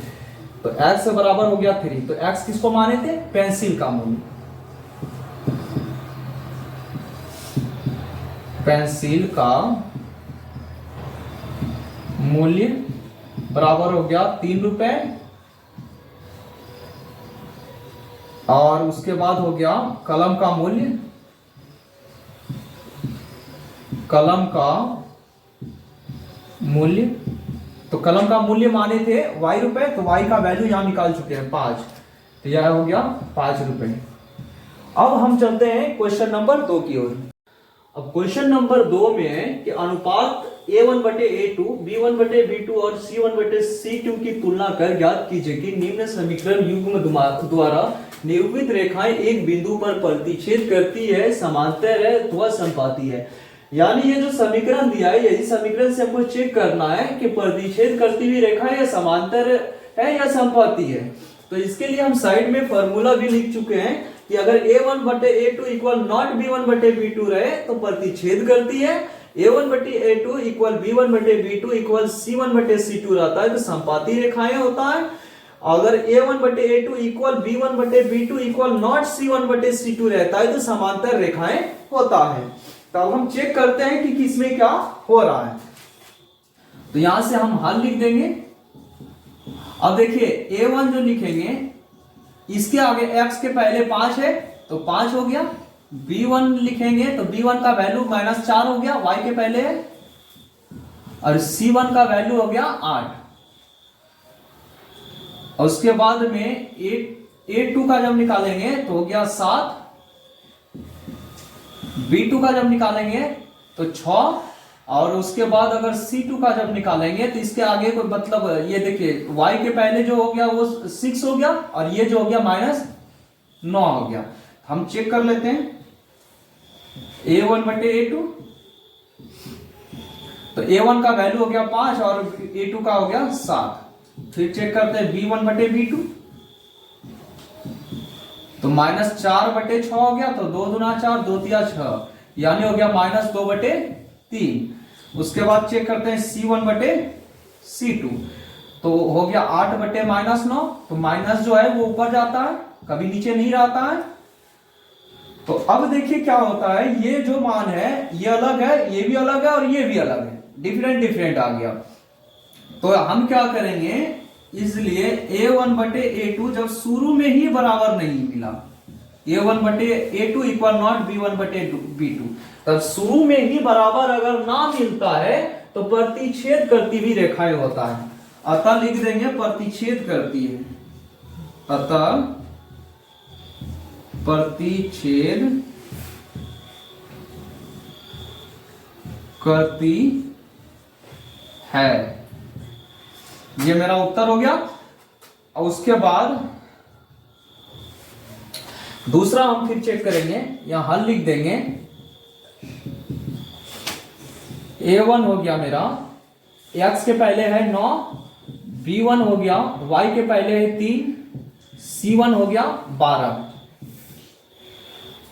तो x बराबर हो गया 3। तो x किसको माने थे? पेंसिल का मूल्य। पेंसिल का मूल्य बराबर हो गया 3 रुपए। और उसके बाद हो गया कलम का मूल्य। कलम का मूल्य, तो कलम का मूल्य माने थे y रुपए, तो y का वैल्यू यहां निकाल चुके हैं 5, तो यह हो गया 5 रुपए। अब हम चलते हैं क्वेश्चन नंबर 2 की ओर। अब क्वेश्चन नंबर 2 में है कि अनुपात A1/A2, B1/B2 और C1/C2 की तुलना कर ज्ञात कीजिए कि निम्न समीकरण युग्म द्वारा निरूपित रेखाएं एक बिंदु पर प्रतिच्छेद करती है, समांतर है अथवा समपाती है। यानी ये जो समीकरण दिया है, यही समीकरण से हमको चेक करना है कि प्रतिच्छेद करती हुई रेखा या समांतर है या समपाती है। तो इसके लिए हम साइड में फॉर्मूला भी लिख चुके हैं कि अगर A1/A2 इक्वल नॉट B1/B2 रहे तो प्रतिच्छेद करती है, A1/A2 equal B1/B2 equal C1/C2 रहता है तो समपाती रेखाएं होता है। अगर A1/A2 equal B1/B2 equal not C1/C2 रहता है तो समांतर रेखाएं होता है। तो अब हम चेक करते हैं कि किसमें क्या हो रहा है। तो यहां से हम हल लिख देंगे। अब देखिए A1 जो लिखेंगे, इसके आगे x के पहले 5 है तो 5 हो गया। B1 लिखेंगे तो B1 का वैल्यू -4 हो गया, y के पहले है। और C1 का वैल्यू हो गया 8। और उसके बाद में A2 का जब निकालेंगे तो हो गया 7। B2 का जब निकालेंगे तो 6। और उसके बाद अगर C2 का जब निकालेंगे तो इसके आगे को मतलब ये देखिए y के पहले जो हो गया वो 6 हो गया और ये जो हो गया -9 हो गया। हम चेक कर लेते हैं A1/A2, तो A1 का वैल्यू हो गया 5 और A2 का हो गया 7। फिर चेक करते हैं B1/B2, तो -4/6 हो गया, तो 2 दूना 4 2 तिया 6, यानी हो गया -2/3। उसके बाद चेक करते हैं C1/C2, तो हो गया 8/-9, तो माइनस जो है वो ऊपर जाता है, कभी नीचे नहीं रहता है। तो अब देखिए क्या होता है, ये जो मान है ये अलग है, ये भी अलग है और ये भी अलग है, डिफरेंट आ गया। तो हम क्या करेंगे, इसलिए A1/A2 जब शुरू में ही बराबर नहीं मिला, A1/A2 इक्वल नॉट B1/B2, तब शुरू में ही बराबर अगर ना मिलता है तो प्रतिच्छेद करती हुई रेखाएं होता है। अतः लिख देंगे प्रतिच्छेद करती है, अतः प्रतिच्छेद करती है। ये मेरा उत्तर हो गया। और उसके बाद दूसरा हम फिर चेक करेंगे, यहां हल लिख देंगे। A1 हो गया मेरा, x के पहले है 9, B1 हो गया, y के पहले है 3, C1 हो गया 12।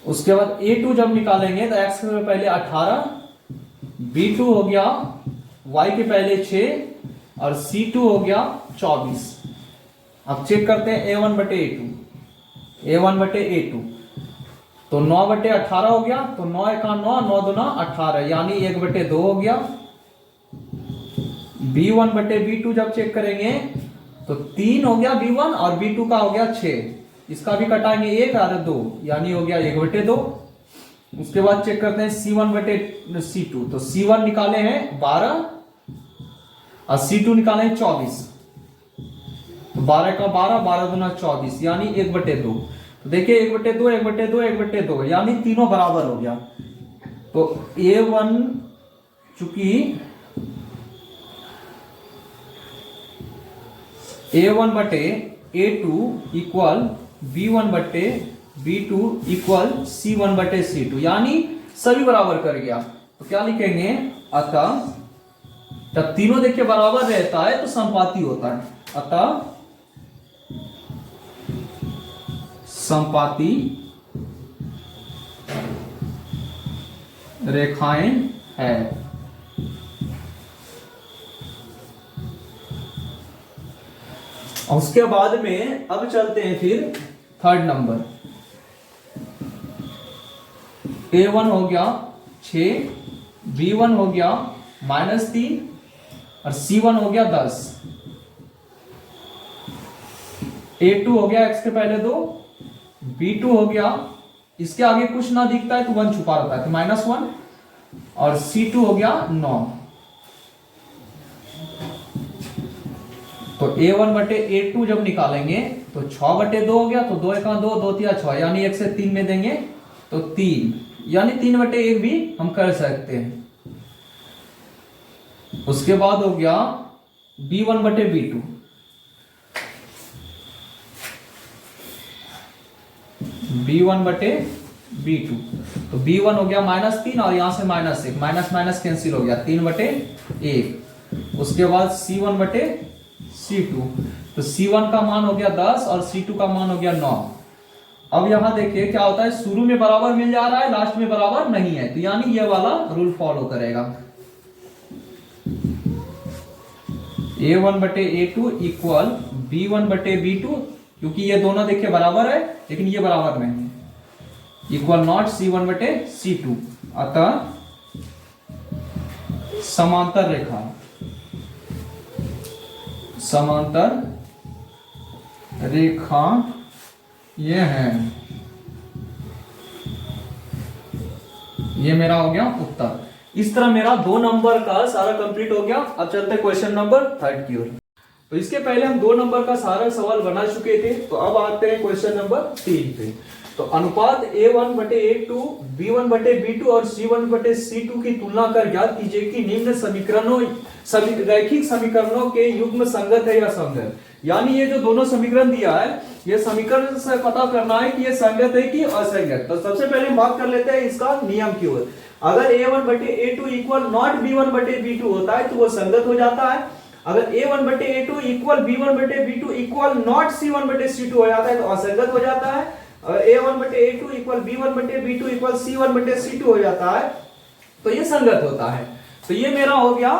उसके बाद A2 जब निकालेंगे तो x के पहले 18, B2 हो गया, y के पहले 6 और C2 हो गया 24। अब चेक करते हैं A1/A2, तो 9/18 हो गया, तो 9 का 9, 9 दूना 18, यानी 1/2 हो गया। B1/B2 जब चेक करेंगे तो 3 हो गया B1 और B2 का हो गया 6, इसका भी कटाएंगे 1 और 2, यानी हो गया 1/2। उसके बाद चेक करते हैं C1/C2, तो C1 निकाले हैं 12 और C2 निकाले हैं 24, तो 12 का 12, 12 दूना 24, यानी 1/2। तो देखिए 1/2, 1/2, 1/2, यानी तीनों बराबर हो गया। तो A1 चूंकि A1/A2 equal B1/B2 equal C1/C2, यानी सभी बराबर कर गया। तो क्या लिखेंगे, अतः जब तीनों देखिए बराबर रहता है तो संपाती होता है, अतः संपाती रेखाएं है। उसके बाद में अब चलते हैं फिर थर्ड नंबर। A1 हो गया 6, B1 हो गया -3 और C1 हो गया 10। A2 हो गया x के पहले 2, B2 हो गया, इसके आगे कुछ ना दिखता है तो 1 छुपा रहता है तो -1 और C2 हो गया 9। तो A1 बटे A2 जब निकालेंगे तो 6 बटे 2 हो गया, तो 2 1 2, 2 3 6, यानी 1 से 3 में देंगे तो 3, यानी 3 बटे 1 भी हम कर सकते हैं। उसके बाद हो गया B1 बटे B2, B1 बटे B2, तो B1 हो गया -3 और यहां से -1, माइनस माइनस कैंसिल हो गया, 3 बटे 1। उसके बाद C1 बटे C2, तो C1 का मान हो गया 10 और C2 का मान हो गया 9। अब यहां देखिए क्या होता है, शुरू में बराबर मिल जा रहा है, लास्ट में बराबर नहीं है, तो यानी ये वाला रूल फॉलो करेगा। A1 बटे A2 इक्वल B1 बटे B2, क्योंकि ये दोनों देखिए बराबर है लेकिन ये बराबर नहीं है, इक्वल नॉट C1 बटे C2, अतः समांतर रेखा, समांतर रेखा ये है। ये मेरा हो गया उत्तर। इस तरह मेरा 2 नंबर का सारा कंप्लीट हो गया। अब चलते हैं क्वेश्चन नंबर 3 की ओर। तो इसके पहले हम 2 नंबर का सारा सवाल बना चुके थे, तो अब आते हैं क्वेश्चन नंबर 3 पे। तो अनुपात A1 बटे A2, B1 बटे B2 और C1 बटे C2 की तुलना कर ज्ञात कीजिए कि निम्न समीकरणों रैखिक समीकरणों के युग्म संगत है या असंगत। यानी ये जो दोनों समीकरण दिया है, ये समीकरण से पता करना है कि ये संगत है कि असंगत। तो सबसे पहले बात कर लेते हैं इसका नियम की ओर। अगर A1 बटे A2 इक्वल नॉट B1 बटे B2 होता है तो वो संगत हो जाता है। अगर A1 बटे A2 इक्वल B1 बटे B2 इक्वल नॉट C1 बटे C2 हो जाता है तो असंगत हो जाता है। अगर A1 बटे A2 इक्वल B1 बटे B2 इक्वल C1 बटे C2 हो जाता है तो ये संगत होता है। तो ये मेरा हो गया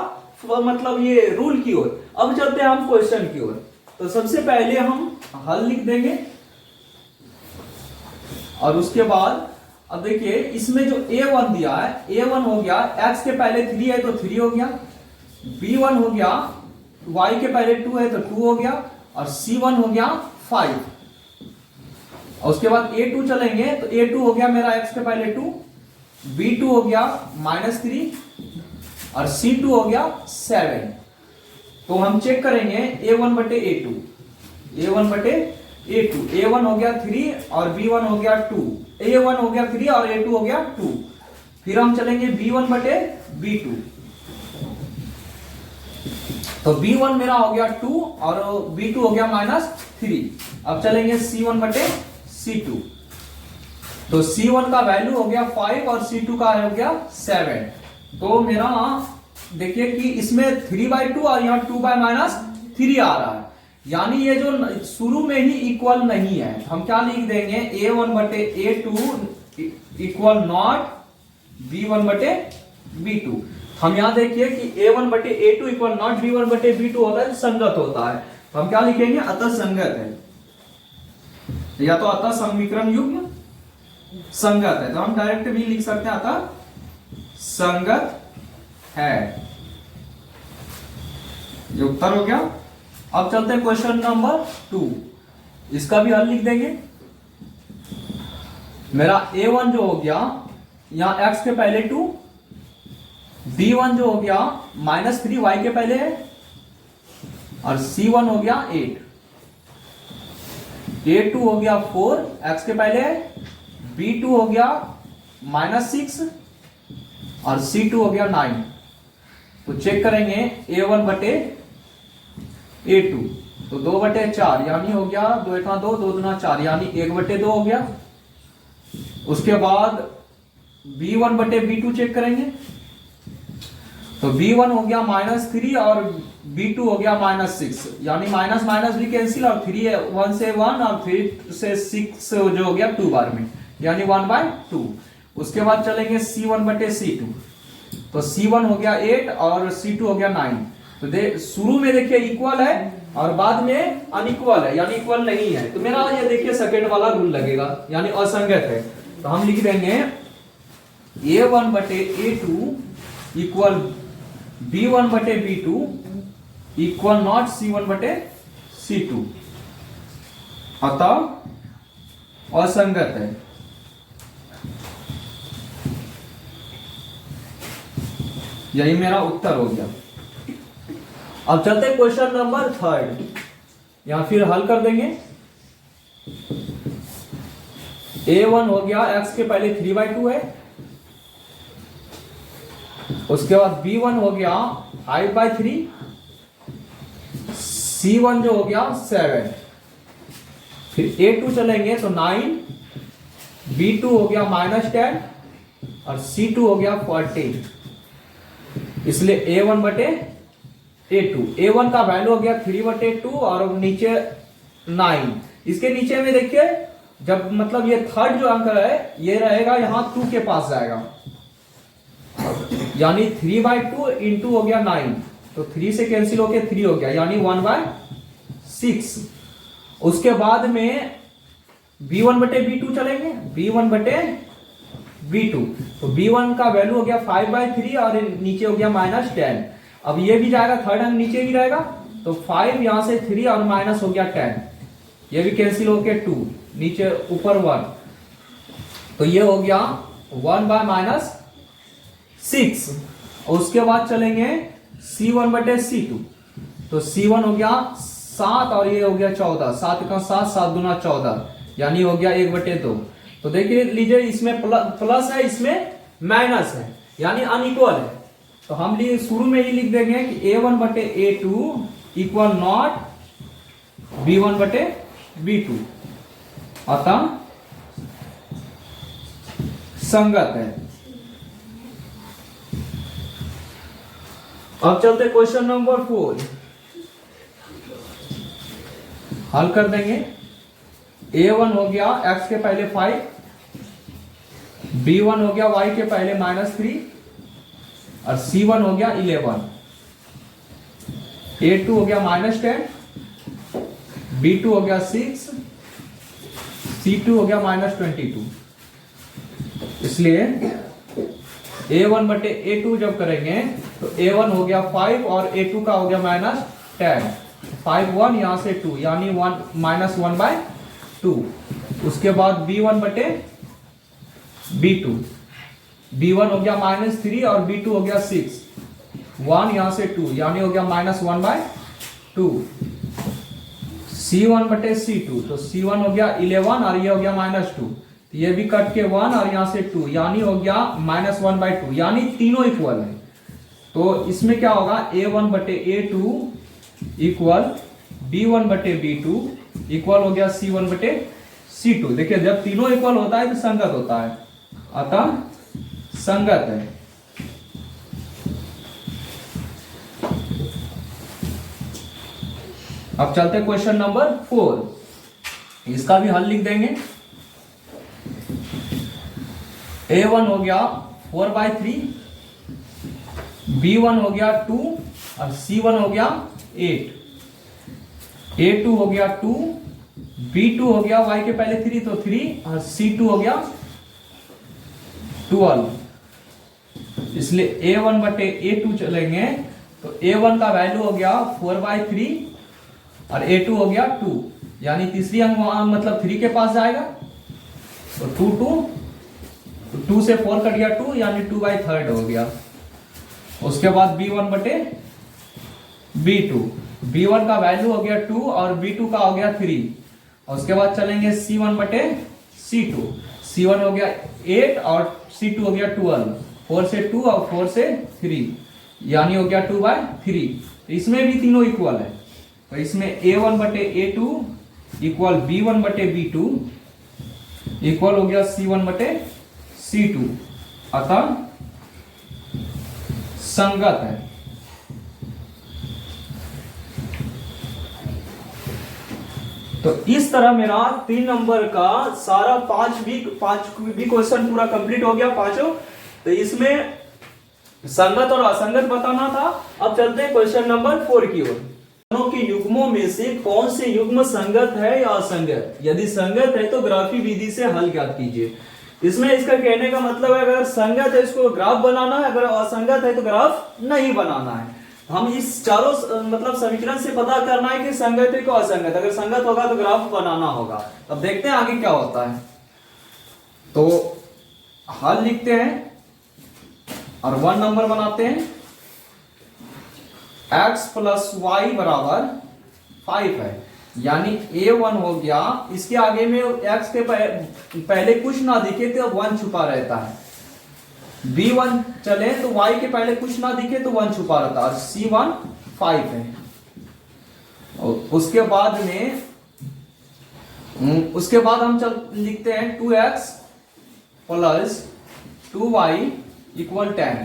मतलब ये रूल की ओर। अब चलते हैं हम क्वेश्चन की ओर। तो सबसे पहले हम हल लिख देंगे और उसके बाद अब देखिए इसमें जो A1 दिया है, A1 हो गया x के पहले 3 है तो 3 हो गया, B1 हो गया y के पहले 2 है तो 2 हो गया और C1 हो गया 5। और उसके बाद A2 चलेंगे तो A2 हो गया मेरा x के पहले 2, B2 हो गया -3 और C2 हो गया 7। तो हम चेक करेंगे A1 बटे A2, A1 बटे A2, A1 हो गया 3 और B1 हो गया 2, A1 हो गया 3 और A2 हो गया 2। फिर हम चलेंगे B1 बटे B2, तो B1 मेरा हो गया 2 और B2 हो गया -3। अब चलेंगे C1 बटे C2, तो C1 का वैल्यू हो गया 5 और C2 का हो गया 7। तो मेरा देखिए कि इसमें 3/2 और यहाँ 2/-3 आ रहा है, यानी ये जो शुरू में ही इक्वल नहीं है। हम क्या लिख देंगे, A1 बटे A2 इक्वल नॉट B1 बटे B2। हम यहां देखिए कि A1 बटे A2 इक्वल नॉट B1 बटे B2 होता है, संगत होता है। तो हम क्या लिखेंगे, अतः संगत है, या तो अतः समीकरण युग्म संगत है। तो हम डायरेक्ट भी लिख सकते हैं अतः संगत है। ये उत्तर हो गया। अब चलते हैं क्वेश्चन नंबर 2, इसका भी हल लिख देंगे। मेरा A1 जो हो गया यहां x के पहले 2, B1 जो हो गया -3 y के पहले है और C1 हो गया 8, A2 हो गया 4 x के पहले है, B2 हो गया -6 और C2 हो गया 9। तो चेक करेंगे A1 बटे A2, तो 2/4 यानी हो गया 2 1 2, 2 2 4 यानी 1/2 हो गया। उसके बाद B1 बटे B2 चेक करेंगे, तो B1 हो गया -3 और B2 हो गया -6, यानी माइनस माइनस भी कैंसिल और 3 1 से 1 और 3 से 6 जो हो गया 2 बार में, यानी 1/2। उसके बाद चलेंगे C1 बटे C2, तो C1 हो गया 8 और C2 हो गया 9। तो शुरू में देखिए इक्वल है और बाद में अनइक्वल है, यानी इक्वल नहीं है। तो मेरा ये देखिए सेकंड वाला रूल लगेगा, यानी असंगत है। तो हम लिख देंगे A1 बटे A2 इक्वल B1 बटे B2 इक्वल नॉट C1 बटे C2, अतः असंगत है। यही मेरा उत्तर हो गया। अब चलते हैं क्वेश्चन नंबर 3, या फिर हल कर देंगे। A1 हो गया x के पहले 3/2 है, उसके बाद B1 हो गया 5/3, C1 जो हो गया 7, फिर A2 चलेंगे तो 9, B2 हो गया -10 और C2 हो गया 14। इसलिए A1 बटे A2, A1 का वैल्यू हो गया 3/2 और नीचे 9। इसके नीचे में देखिए जब मतलब ये थर्ड जो अंक है ये रहेगा यहां 2 के पास जाएगा, यानी 3/2 इंटू हो गया 9, तो 3 से कैंसिल होके 3 हो गया, यानी 1/6। उसके बाद में B1 बटे B2 चलेंगे, B1 बटे B2, तो B1 का वैल्यू हो गया 5/3 और नीचे हो गया -10। अब ये भी जाएगा, थर्ड अंक नीचे भी रहेगा, तो 5 यहां से 3 और माइनस हो गया 10, ये भी कैंसिल होके 2, नीचे ऊपर 1, तो ये हो गया 1/-6। उसके बाद चलेंगे C1 बटे C2, तो C1 हो गया 7 और ये हो गया 14, 7 का 7, 7 दूना 14, यानी हो गया 1/2। तो देखिए लीजिए इसमें प्लस है, इसमें माइनस है, यानी अनइक्वल है। तो हम शुरू में ही लिख देंगे कि A1 बटे A2 इक्वल नॉट B1 बटे B2, अतः संगत है। अब चलते क्वेश्चन नंबर 4, हल कर देंगे। A1 हो गया x के पहले 5, B1 हो गया y के पहले -3 और C1 हो गया 11, A2 हो गया -10, B2 हो गया 6, C2 हो गया -22। इसलिए A1 बटे A2 जब करेंगे तो A1 हो गया 5 और A2 का हो गया -10, 5 1 यहां से 2, यानी -1/2। उसके बाद B1 बटे B2, B1 हो गया -3 और B2 हो गया 6, 1 यहां से 2, यानी हो गया -1/2। C1 बटे C2, तो C1 हो गया 11 और ये हो गया -2, तो ये भी कट के 1 और यहां से 2, यानी हो गया -1/2, यानी तीनों इक्वल है। तो इसमें क्या होगा, A1 बटे A2 इक्वल B1 बटे B2 इक्वल हो गया C1 बटे C2। देखिए जब तीनों इक्वल होता है तो संगत होता है, अतः संगत है। अब चलते क्वेश्चन नंबर 4, इसका भी हल लिख देंगे। A1 हो गया 4/3, B1 हो गया 2 और C1 हो गया 8, A2 हो गया 2, B2 हो गया y के पहले 3 तो 3 और C2 हो गया 12। इसलिए A1 बटे A2 चलेंगे तो A1 का वैल्यू हो गया 4/3 और A2 हो गया 2, यानी तीसरी अंक मतलब 3 के पास जाएगा, तो 2 से 4 कट गया 2, यानी 2/3 हो गया। उसके बाद B1 बटे B2, B1 का वैल्यू हो गया 2 और B2 का हो गया 3। और उसके बाद चलेंगे C1 बटे C2, C1 हो गया 8 और C2 हो गया 12, 4 से 2 और 4 से 3, यानी हो गया 2/3। इसमें भी तीनों इक्वल है, तो इसमें A1 बटे A2 इक्वल B1 बटे B2 इक्वल हो गया C1 बटे C2, अतः संगत है। तो इस तरह मेरा 3 नंबर का सारा 5 भी क्वेश्चन पूरा कंप्लीट हो गया, पांचों। तो इसमें संगत और असंगत बताना था। अब चलते हैं क्वेश्चन नंबर 4 की ओर। दोनों के युग्मों में से कौन से युग्म संगत है या असंगत? यदि संगत है तो ग्राफी विधि से हल ज्ञात कीजिए। इसमें इसका कहने का मतलब है अगर संगत है इसको ग्राफ बनाना है, अगर असंगत है तो ग्राफ नहीं बनाना है। हम इस चारों मतलब समीकरण से पता करना है कि संगत है को असंगत। अगर संगत होगा तो ग्राफ बनाना होगा। अब देखते हैं आगे क्या होता है। तो हल लिखते हैं और 1 नंबर बनाते हैं। x प्लस वाई बराबर 5 है, यानी a1 हो गया। इसके आगे में x के पहले कुछ ना दिखे तो 1 छुपा रहता है। b1 चले तो y के पहले कुछ ना दिखे तो 1 छुपा रहता है। और c1 5 है। और उसके बाद हम लिखते हैं 2x प्लस 2y इक्वल 10।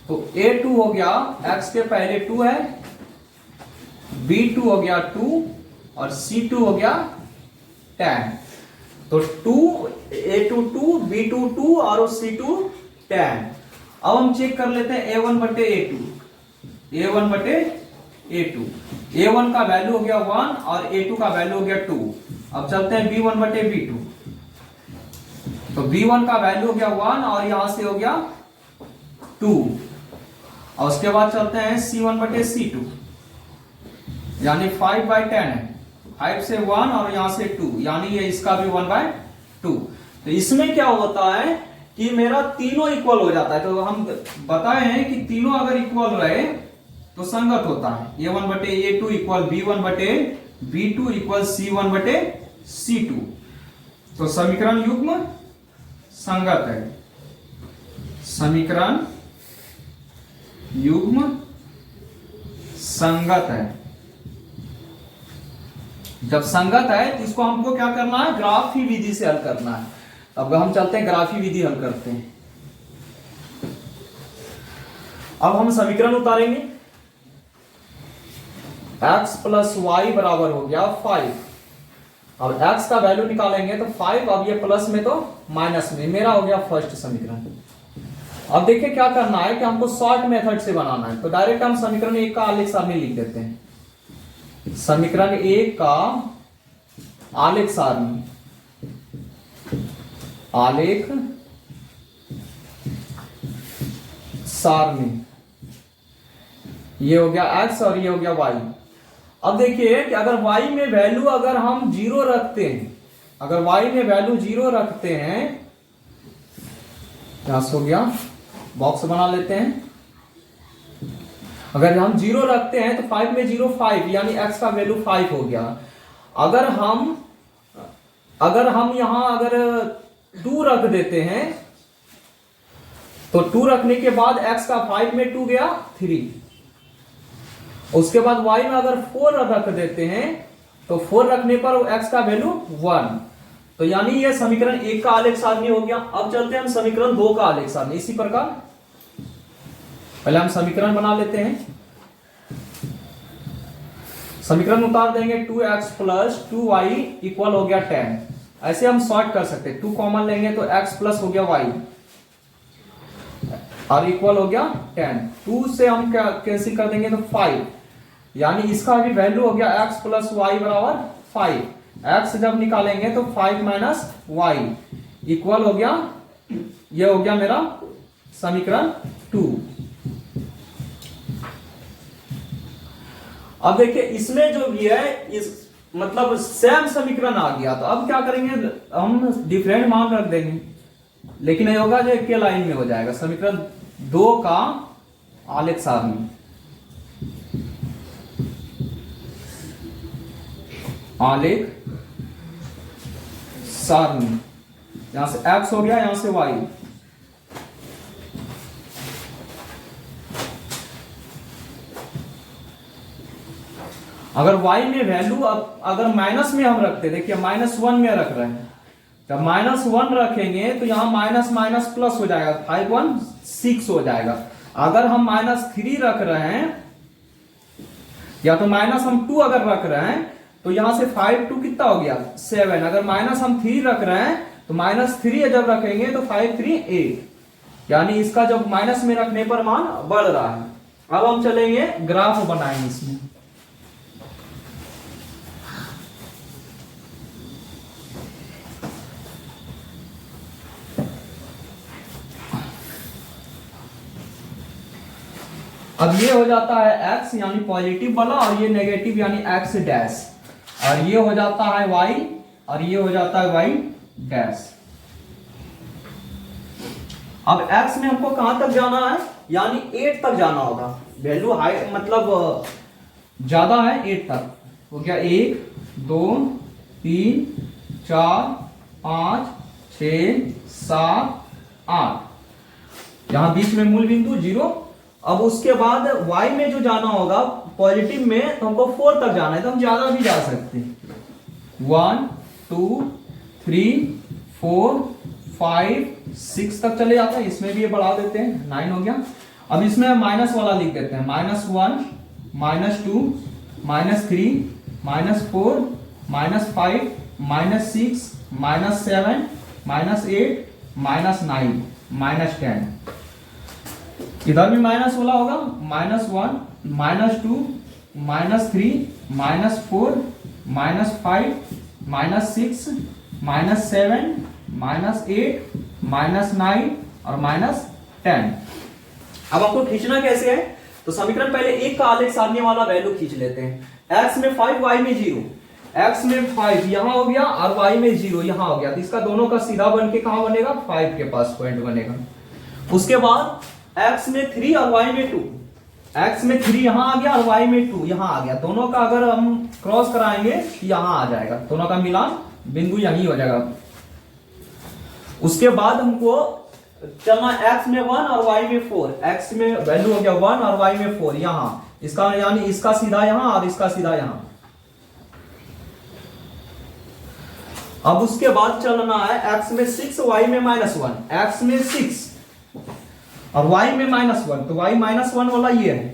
तो a2 हो गया, x के पहले 2 है, b2 हो गया 2 और c2 हो गया 10। तो 2 a2 2 b2 2 और c2 10। अब हम चेक कर लेते हैं a1 बटे a2, a1 बटे a2। a1 का वैल्यू हो गया 1 और a2 का वैल्यू हो गया 2। अब चलते हैं b1 बटे b2। तो b1 का वैल्यू हो गया 1 और यहां से हो गया 2। और उसके बाद चलते हैं c1 बटे c2, यानी 5/10 है। 5 से 1 और यहां से 2, यानी ये इसका भी 1/2। तो इसमें क्या होता है कि मेरा तीनों इक्वल हो जाता है। तो हम बताए हैं कि तीनों अगर इक्वल रहे तो संगत होता है। a1 बटे a2 इक्वल b1 बटे b2 इक्वल c1 बटे c2। तो समीकरण युग्म संगत है। समीकरण युग्म संगत है। जब संगत है तो इसको हमको क्या करना है? ग्राफी विधि से हल करना है। अब हम चलते हैं ग्राफी विधि हल करते हैं। अब हम समीकरण उतारेंगे। x प्लस वाई बराबर हो गया 5। अब x का वैल्यू निकालेंगे तो 5, अब ये प्लस में तो माइनस में। मेरा हो गया फर्स्ट समीकरण। अब देखिए क्या करना है कि हमको शॉर्ट मेथड से बनाना है। तो डायरेक्ट हम समीकरण 1 का आलेख सारणी लिख देते हैं। समीकरण 1 का आलेख सारणी, आलेख सारणी, ये हो गया x और ये हो गया y। अब देखिए कि अगर y में वैल्यू अगर हम 0 रखते हैं, अगर y में वैल्यू 0 रखते हैं, क्या हो गया, बॉक्स बना लेते हैं। अगर हम 0 रखते हैं तो 5 में 0 5, यानी x का वैल्यू 5 हो गया। अगर हम यहां अगर 2 रख देते हैं तो 2 रखने के बाद x का 5 में 2 गया 3। उसके बाद y में अगर 4 रख देते हैं तो 4 रखने पर x का वैल्यू 1। तो यानी ये समीकरण 1 का आलेख सारणी हो गया। अब चलते हैं हम समीकरण 2 का आलेख सारणी। इसी प्रकार पहले हम समीकरण बना लेते हैं। समीकरण उतार देंगे 2x प्लस 2y इक्वल हो गया 10। ऐसे हम सॉर्ट कर सकते हैं। 2 कॉमन लेंगे तो x प्लस हो गया y और इक्वल हो गया 10। 2 से हम क्या कैंसिल कर देंगे तो 5, यानी इसका भी वैल्यू हो गया x प्लस वाई बराबर 5। x जब निकालेंगे तो 5 माइनस वाई इक्वल हो गया, ये हो गया मेरा समीकरण 2। अब देखिए इसमें जो भी है इस मतलब सेम समीकरण आ गया। तो अब क्या करेंगे, हम डिफरेंट मान रख देंगे, लेकिन ये होगा जो एक के लाइन में हो जाएगा। समीकरण 2 का आलेख सारणी, आलेख सारणी, यहां से x हो गया, यहां से y। अगर y में वैल्यू अगर माइनस में हम रखते, देखिए -1 में रख रहे हैं, जब -1 रखेंगे तो यहां माइनस माइनस प्लस हो जाएगा, 5 1 6 हो जाएगा। अगर हम -3 रख रहे हैं या तो माइनस हम 2 अगर रख रहे हैं तो यहां से 5 2 कितना हो गया 7। अगर माइनस हम 3 रख रहे हैं तो -3 जब रखेंगे तो 5 3 8, यानी इसका जब माइनस में रखने पर मान बढ़ रहा है। अब हम चलेंगे ग्राफ बनाएंगे इसमें। अब ये हो जाता है x यानी पॉजिटिव वाला, और ये नेगेटिव यानी x डैश, और ये हो जाता है y, और ये हो जाता है y डैश। अब x में हमको कहां तक जाना है, यानी 8 तक जाना होगा। वैल्यू हाई मतलब ज्यादा है, 8 तक हो गया। 1 2 3 4 5 6 7 8, यहां बीच में मूल बिंदु 0। अब उसके बाद y में जो जाना होगा पॉजिटिव में, तो हमको 4 तक जाना है, तो हम ज्यादा भी जा सकते हैं। 1 2 3 4 5 6 तक चले जाते हैं। इसमें भी ये बढ़ा देते हैं, 9 हो गया। अब इसमें माइनस वाला लिख देते हैं, -1 -2 -3 -4 -5 -6 -7 -8 -9 -10। इधर भी माइनस वाला होगा, -1 -2 -3 -4 -5 -6 -7 -8 -9 और -10। अब आपको खींचना कैसे है, तो समीकरण पहले एक का आलेख सारणी वाला वैल्यू खींच लेते हैं। x में 5 y में 0, x में 5 यहां हो गया और y में 0 यहां हो गया, तो इसका दोनों का सीधा बन के कहां बनेगा 5 के पास पॉइंट बनेगा। उसके बाद x में 3 और y में 2, x में 3 यहां आ गया और y में 2 यहां आ गया, दोनों का अगर हम क्रॉस कराएंगे यहां आ जाएगा, दोनों का मिलान बिंदु यहीं हो जाएगा। उसके बाद हमको चलना x में 1 और y में 4, x में वैल्यू हो गया 1 और y में 4 यहां, इसका यानी इसका सीधा यहां और इसका सीधा यहां। अब उसके बाद चलना है x में 6 y में -1, x में 6 और y में -1, तो y -1 वाला ये है,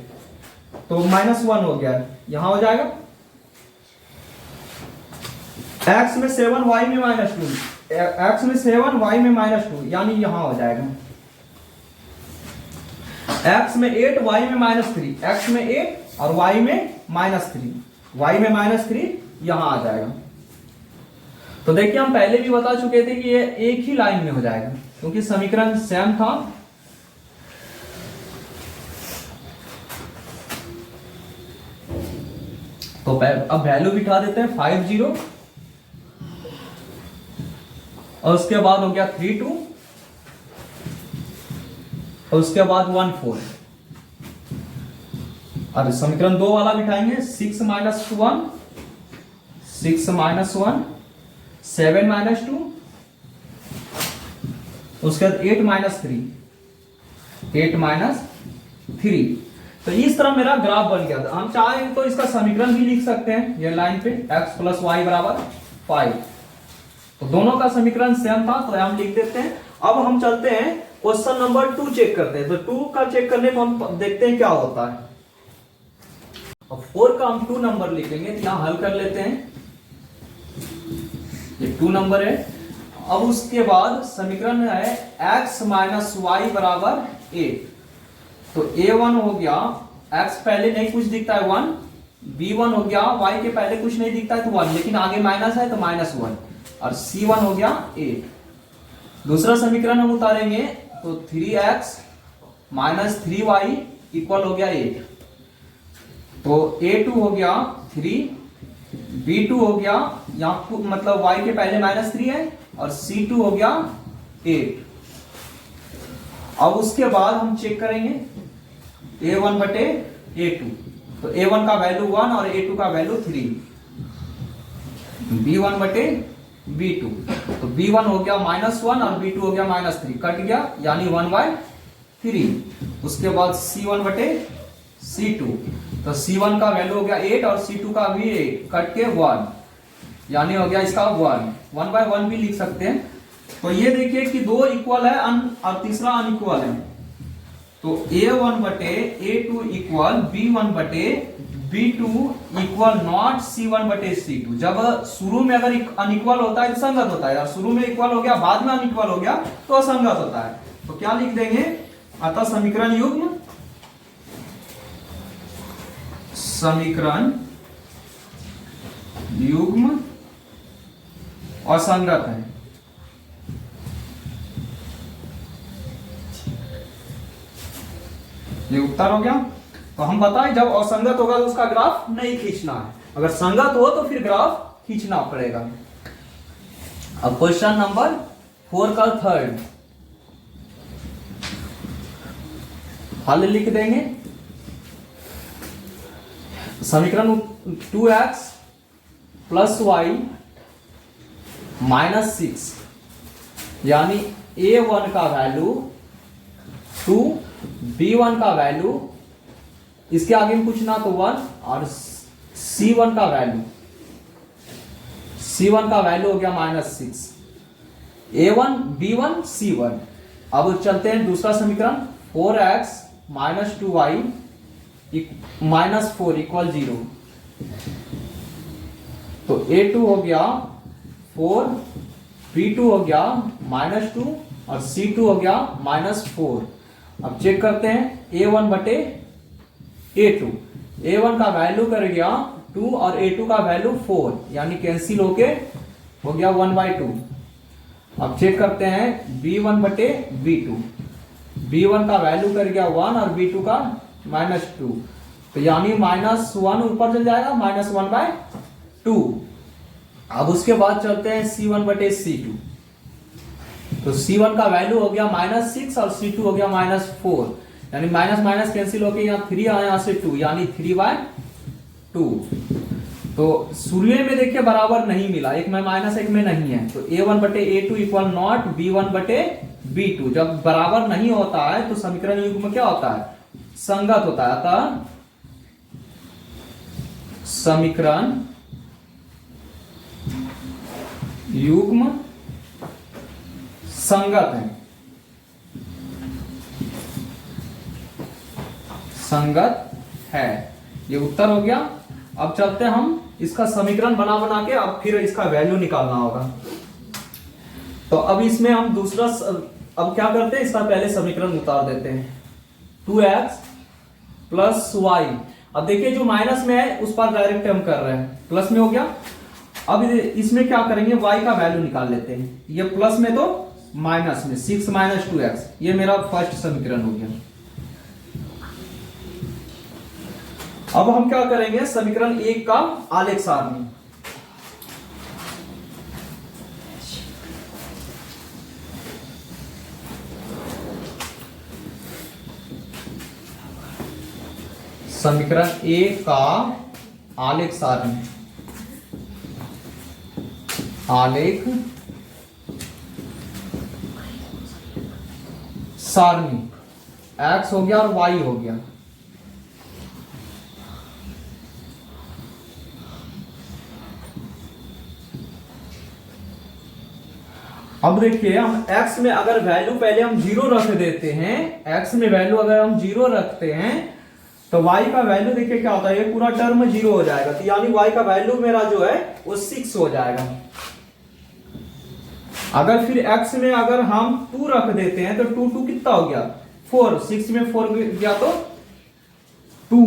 तो -1 हो गया यहां हो जाएगा। x में 7 y में -2, x में 7 y में -2 यानी यहां हो जाएगा। x में 8 y में -3, x में 8 और y में -3, y में -3 यहां आ जाएगा। तो देखिए हम पहले भी बता चुके थे कि ये एक ही लाइन में हो जाएगा क्योंकि समीकरण सेम था। तो अब वैल्यू बिठा देते हैं 5 0 और उसके बाद हो गया 3 2 और उसके बाद 1 4, और समीकरण 2 वाला बिठाएंगे 6 -1 6 -1 7 -2 उसके बाद 8 -3। तो इस तरह मेरा ग्राफ बन गया था। हम चाहें तो इसका समीकरण भी लिख सकते हैं, ये लाइन पे x + y = 5, तो दोनों का समीकरण सेम था तो हम लिख देते हैं। अब हम चलते हैं क्वेश्चन नंबर 2 चेक करते हैं। तो 2 का चेक करने पर हम देखते हैं क्या होता है। अब 4 का हम 2 नंबर लिखेंगे, यहां हल कर लेते हैं, ये 2 नंबर है। अब उसके बाद समीकरण है x - y = 8, तो a1 हो गया, x पहले नहीं कुछ दिखता है 1, b1 हो गया, y के पहले कुछ नहीं दिखता है तो 1, लेकिन आगे माइनस है तो -1, और c1 हो गया 8। दूसरा समीकरण हम उतारेंगे तो 3x - 3y = हो गया 8, तो a2 हो गया 3, b2 हो गया, यहां मतलब y के पहले -3 है, और c2 हो गया 8। अब उसके बाद हम चेक करेंगे a1 बटे a2, तो a1 का वैल्यू 1 और a2 का वैल्यू 3, b1 बटे b2, तो b1 हो गया -1 और b2 हो गया -3, कट गया यानी 1/3। उसके बाद c1 बटे c2, तो c1 का वैल्यू हो गया 8 और c2 का भी 8, कट के 1 यानी हो गया इसका 1/1 भी लिख सकते हैं। तो ये देखिए कि 2 इक्वल है और तीसरा अनइक्वल है, तो A1 बटे A2 इक्वल B1 बटे B2 इक्वल नॉट C1 बटे C2। जब शुरू में अगर अनइक्वल होता है तो संगत होता है, शुरू में इक्वल हो गया बाद में अनइक्वल हो गया तो असंगत होता है। तो क्या लिख देंगे, अतः समीकरण युग्म असंगत है। ये उत्तर हो गया। तो हम बताएं जब असंगत होगा तो उसका ग्राफ नहीं खींचना है, अगर संगत हो तो फिर ग्राफ खींचना पड़ेगा। अब क्वेश्चन नंबर 4 का थर्ड हल लिख देंगे। समीकरण 2x प्लस वाई माइनस 6 यानी A1 का वैल्यू 2, B1 का वैल्यू इसके आगे में कुछ ना तो 1 और C1 का वैल्यू हो गया -6। A1 B1 C1। अब चलते हैं दूसरा समीकरण 4x minus 2y minus 4 equal 0। तो A2 हो गया 4, B2 हो गया -2 और C2 हो गया -4। अब चेक करते हैं A1 बटे A2। A1 का वैल्यू कर गया 2 और A2 का वैल्यू 4 यानी कैंसिल होके हो गया 1/2। अब चेक करते हैं B1 बटे B2। B1 का वैल्यू कर गया 1 और B2 का -2 तो यानी -1 ऊपर चल जाएगा -1/2। अब उसके बाद चलते हैं C1 बटे C2। तो C1 का वैल्यू हो गया -6 और C2 हो गया -4 यानी माइनस माइनस कैंसिल होके यहाँ 3 आया, यहाँ से 2 यानी 3/2। तो शुरू में देखिए बराबर नहीं मिला, एक में माइनस एक में नहीं है। तो A1 बटे A2 इक्वल नॉट B1 बटे B2। जब बराबर नहीं होता है तो समीकरण युग्म क्या होता है, संगत होता है। अतः समीकरण युग्म संगत है, संगत है। ये उत्तर हो गया। अब चलते हैं हम इसका समीकरण बना बना के अब फिर इसका वैल्यू निकालना होगा। तो अब इसमें हम दूसरा अब क्या करते हैं, इसका पहले समीकरण उतार देते हैं 2x प्लस वाई। अब देखिए जो माइनस में है उस पर डायरेक्ट हम कर रहे हैं, प्लस में हो गया। अब इसमें क्या करेंगे, y का वैल्यू निकाल लेते हैं। ये प्लस में तो माइनस में 6 - 2x, ये मेरा फर्स्ट समीकरण हो गया। अब हम क्या करेंगे, समीकरण 1 का आलेख सारणी। समीकरण 1 का आलेख सारणी, आलेख सारणी x हो गया और y हो गया। अब देखिए हम x में अगर वैल्यू पहले हम 0 रख देते हैं, x में वैल्यू अगर हम 0 रखते हैं तो y का वैल्यू देखिए क्या होता है, ये पूरा टर्म 0 हो जाएगा। तो यानी y का वैल्यू मेरा जो है वो 6 हो जाएगा। अगर फिर x में अगर हम 2 रख देते हैं तो 2 कितना हो गया 4, 6 में 4 गया तो 2।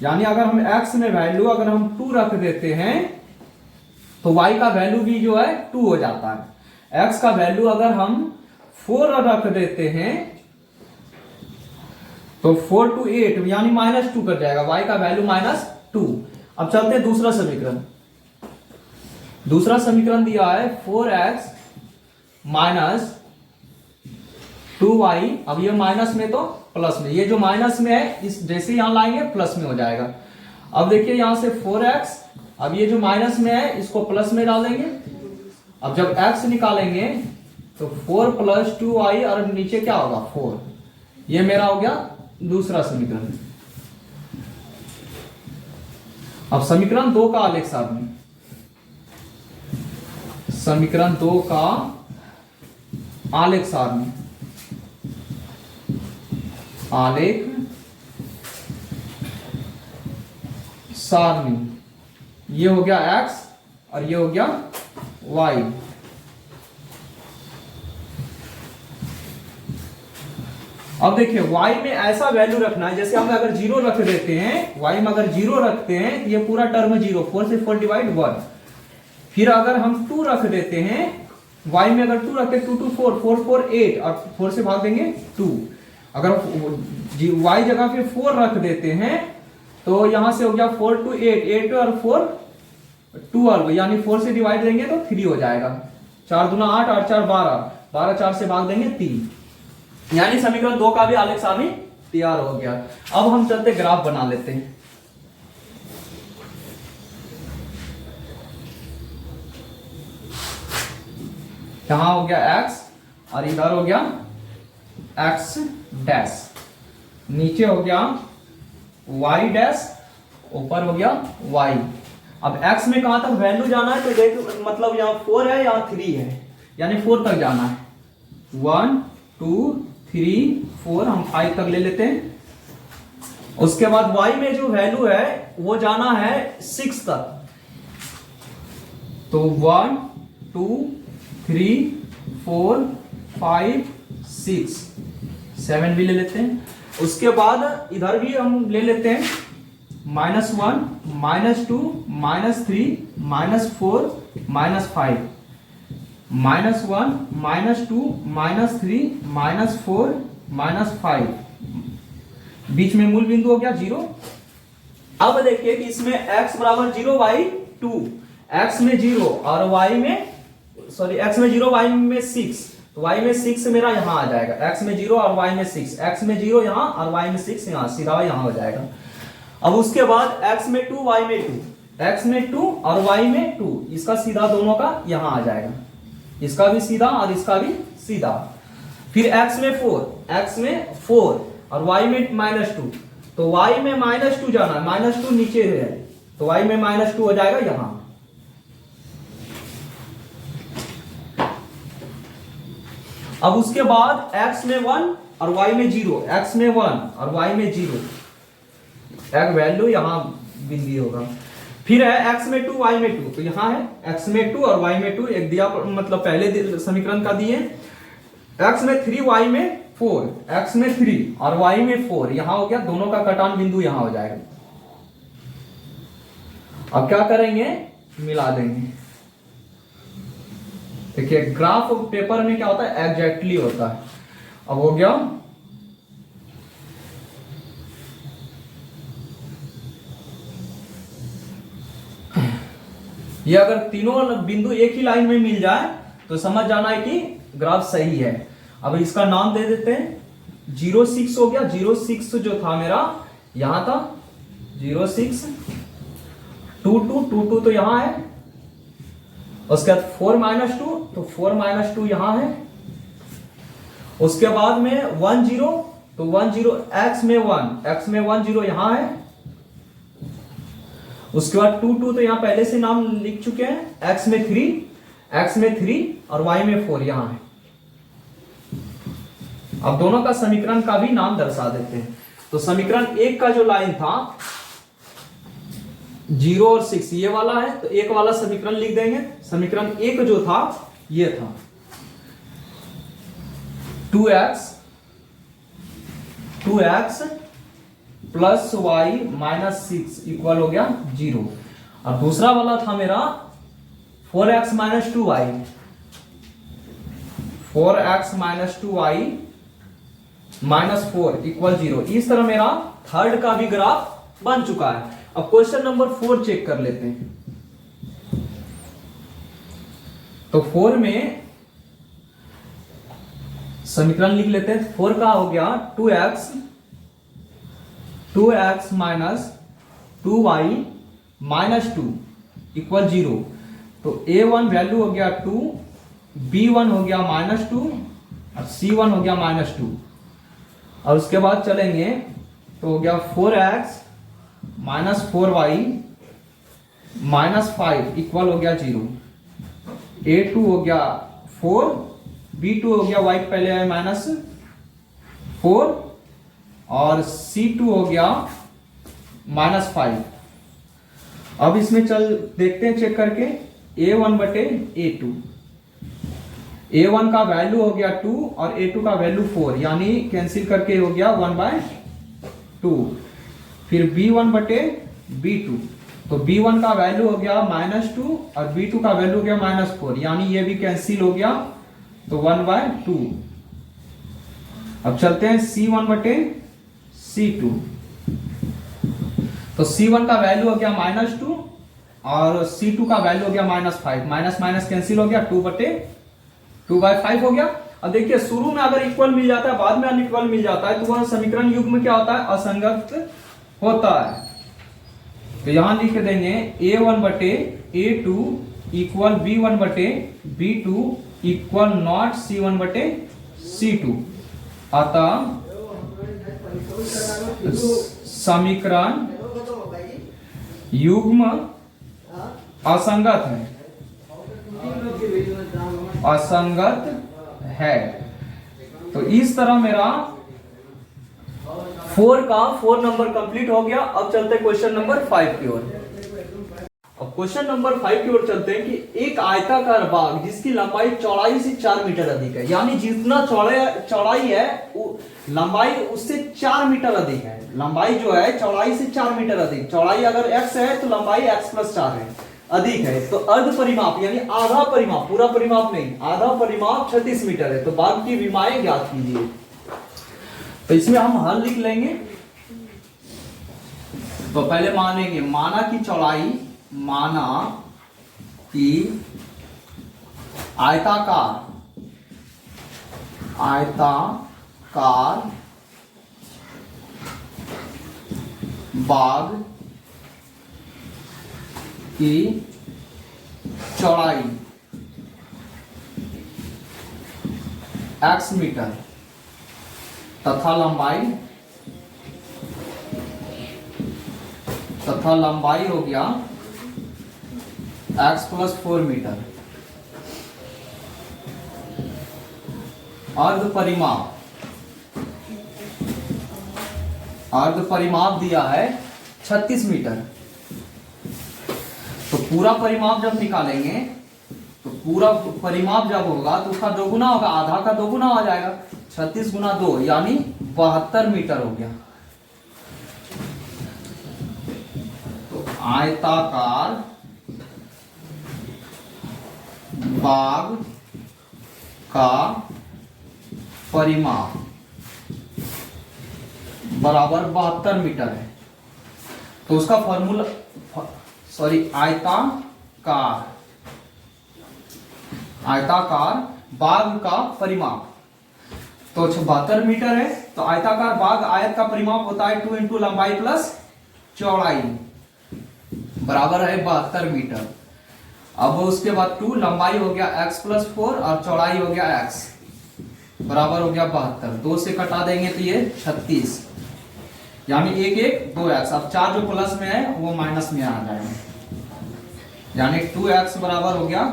यानी अगर हम x में वैल्यू अगर हम 2 रख देते हैं तो y का वैल्यू भी जो है 2 हो जाता है। x का वैल्यू अगर हम 4 रख देते हैं तो 4 to 8 यानी -2 कर जाएगा, y का वैल्यू -2। अब चलते हैं दूसरा समीकरण। दूसरा समीकरण दिया है 4x माइनस 2y। अब ये माइनस में तो प्लस में, ये जो माइनस में है इस जैसे यहां लाएंगे प्लस में हो जाएगा। अब देखिए यहां से 4x, अब ये जो माइनस में है इसको प्लस में डालेंगे। अब जब x निकालेंगे तो 4 + 2y और नीचे क्या होगा 4। ये मेरा हो गया दूसरा समीकरण। अब समीकरण 2 का आलेख सारणी, समीकरण 2 का आलेख सारणी। आलेख सारणी, ये हो गया x और ये हो गया y। अब देखिए y में ऐसा वैल्यू रखना है, जैसे हम अगर 0 रख देते हैं, y में अगर 0 रखते हैं तो ये पूरा टर्म 0, 4 से 4 डिवाइड 1। फिर अगर हम 2 रख देते हैं, y में अगर 2 रखते हैं, 2 2 4, 4 4 8 और 4 से भाग देंगे 2। अगर y जगह पे 4 रख देते हैं तो यहां से हो गया 4 2 8, 8 और 4 12, यानी 4 से डिवाइड देंगे तो 3 हो जाएगा। 4 दूना 8, 8 4 12, 12 4 से भाग देंगे 3, यानी समीकरण 2 का भी आलेख सारणी तैयार हो गया। अब हम चलते ग्राफ बना लेते हैं। यहां हो गया x और इधर हो गया x डैश, नीचे हो गया y डैश, ऊपर हो गया y। अब x में कहां तक वैल्यू जाना है तो देख, मतलब यहाँ 4 है, यहाँ 3 है, यानी 4 तक जाना है। 1 2 3 4, हम 5 तक ले लेते हैं। उसके बाद y में जो वैल्यू है वो जाना है 6 तक, तो 1 2 3 4 5 6 7 भी ले लेते हैं। उसके बाद इधर भी हम ले लेते हैं -1 -2 -3 -4 -5, -1 -2 -3 -4 -5, बीच में मूल बिंदु हो गया 0। अब देखिए कि इसमें x बराबर 0 y 2, x में 0 और y में x में 0 y में 6, तो y में 6 मेरा यहां आ जाएगा। x में 0 और y में 6, x में 0 यहां और y में 6 यहां, सीधा यहां हो जाएगा। अब उसके बाद x में 2 y में 2, x में 2 और y में 2, इसका सीधा दोनों का यहां आ जाएगा, इसका भी सीधा और इसका भी सीधा। फिर x में 4 और y में -2, तो y में -2 जाना है, -2 नीचे है, तो y में -2 हो जाएगा यहां। अब उसके बाद x में 1 और y में 0, x में 1 और y में 0, एक वैल्यू यहां बिंदु होगा। फिर है x में 2 y में 2, तो यहां है x में 2 और y में 2, एक दिया मतलब पहले समीकरण का दिए। x में 3 y में 4, x में 3 और y में 4, यहां हो गया, दोनों का कटान बिंदु यहां हो जाएगा। अब क्या करेंगे, मिला देंगे। देखिए ग्राफ पेपर में क्या होता है, एग्जैक्टली होता है। अब हो गया, ये अगर तीनों बिंदु एक ही लाइन में मिल जाए तो समझ जाना है कि ग्राफ सही है। अब इसका नाम दे देते हैं, 06 हो गया। 06 जो था मेरा यहां था, 06 2 2 2 2 तो यहां है। उसके बाद 4 -2, तो 4 -2 यहां है। उसके बाद में 1 0, तो 1 0, x में 1 0 यहां है। उसके बाद 2 2 तो यहां पहले से नाम लिख चुके हैं। x में 3 और y में 4 यहां है। अब दोनों का समीकरण का भी नाम दर्शा देते हैं। तो समीकरण 1 का जो लाइन था 0 और 6 ये वाला है, तो एक वाला समीकरण लिख देंगे। समीकरण 1 जो था ये था 2x प्लस y -6 इक्वल हो गया 0। और दूसरा वाला था मेरा 4x -2y, 4x -2y -4 equal 0। इस तरह मेरा थर्ड का भी ग्राफ बन चुका है। अब क्वेश्चन नंबर 4 चेक कर लेते हैं। तो 4 में समीकरण लिख लेते हैं। 4 का हो गया 2x minus 2y minus 2 equal 0। तो a1 वैल्यू हो गया 2, b1 हो गया -2 और c1 हो गया -2। और उसके बाद चलेंगे तो हो गया 4x minus 4y minus 5 equal हो गया 0। a2 हो गया 4, b2 हो गया y पहले है -4 और C2 हो गया -5। अब इसमें चल देखते हैं चेक करके, A1 बटे A2। A1 का वैल्यू हो गया 2 और A2 का वैल्यू 4, यानी कैंसिल करके हो गया 1/2। फिर B1 बटे B2, तो B1 का वैल्यू हो गया -2 और B2 का वैल्यू हो गया -4, यानी ये भी कैंसिल हो गया, तो 1/2। अब चलते हैं C1 बटे C2, तो C1 का वैल्यू हो गया -2 और C2 का वैल्यू हो गया -5, माइनस माइनस कैंसिल हो गया, 2/5 हो गया। अब देखिए शुरू में अगर इक्वल मिल जाता है, बाद में अनइक्वल मिल जाता है, तो वह समीकरण युग्म में क्या होता है, असंगत होता है। तो यहां लिख देंगे A1 बटे A2 इक्वल B1 बटे B2 इक्वल नॉट C1 बटे C2। अतः समीकरण युग्म असंगत है, असंगत है। तो इस तरह मेरा 4 नंबर कंप्लीट हो गया। अब चलते हैं क्वेश्चन नंबर 5 की ओर। अब क्वेश्चन नंबर 5 की ओर चलते हैं कि एक आयताकार बाग जिसकी लंबाई चौड़ाई से 4 मीटर अधिक है, यानी जितना चौड़ाई है लंबाई उससे 4 मीटर अधिक है। लंबाई जो है चौड़ाई से 4 मीटर अधिक, चौड़ाई अगर x है तो लंबाई x + 4 है, अधिक है। तो अर्ध परिमाप यानी आधा परिमाप, पूरा परिमाप नहीं, आधा परिमाप 36 मीटर है। तो बाग की विमाएं ज्ञात कीजिए। तो इसमें हम हल लिख लेंगे। तो पहले मानेंगे, माना की चौड़ाई, माना कि आयताकार बाग की चौड़ाई x मीटर तथा लंबाई हो गया x + 4 मीटर। अर्ध परिमाप दिया है 36 मीटर। तो पूरा परिमाप जब निकालेंगे, तो पूरा परिमाप जब होगा तो उसका दोगुना होगा, आधा का दोगुना हो जाएगा, 36 गुना 2 यानी 72 मीटर हो गया। तो आयताकार बाग का परिमाप बराबर 72 मीटर है। तो उसका फॉर्मूला, आयताकार बाग का परिमाप तो 72 मीटर है। तो आयताकार बाग आयत का परिमाप होता है 2 × लंबाई प्लस चौड़ाई बराबर है 72 मीटर। अब उसके बाद 2 लंबाई हो गया x + 4 और चौड़ाई हो गया x बराबर हो गया 72। 2 से कटा देंगे तो ये 36, यानी 1 1 2x। अब 4 जो प्लस में है वो माइनस में आ जाएगा, यानी 2x बराबर हो गया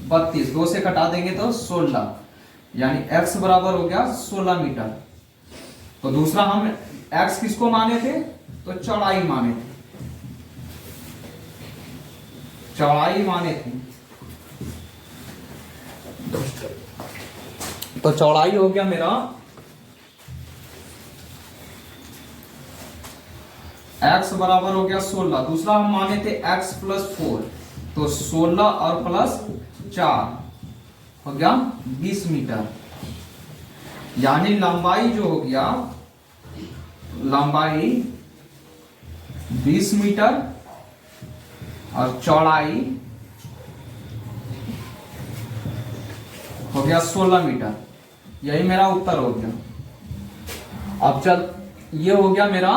32। 2 से कटा देंगे तो 16, यानी x बराबर हो गया 16 मीटर। तो दूसरा हम x किसको माने थे, तो चौड़ाई माने थे, चौड़ाई माने थे। तो चौड़ाई हो गया मेरा x बराबर हो गया 16। दूसरा हम माने थे x + 4, तो 16 और +4 हो गया 20 मीटर। यानी लंबाई जो हो गया, लंबाई 20 मीटर और चौड़ाई हो गया 16 मीटर। यही मेरा उत्तर हो गया। अब चल, ये हो गया मेरा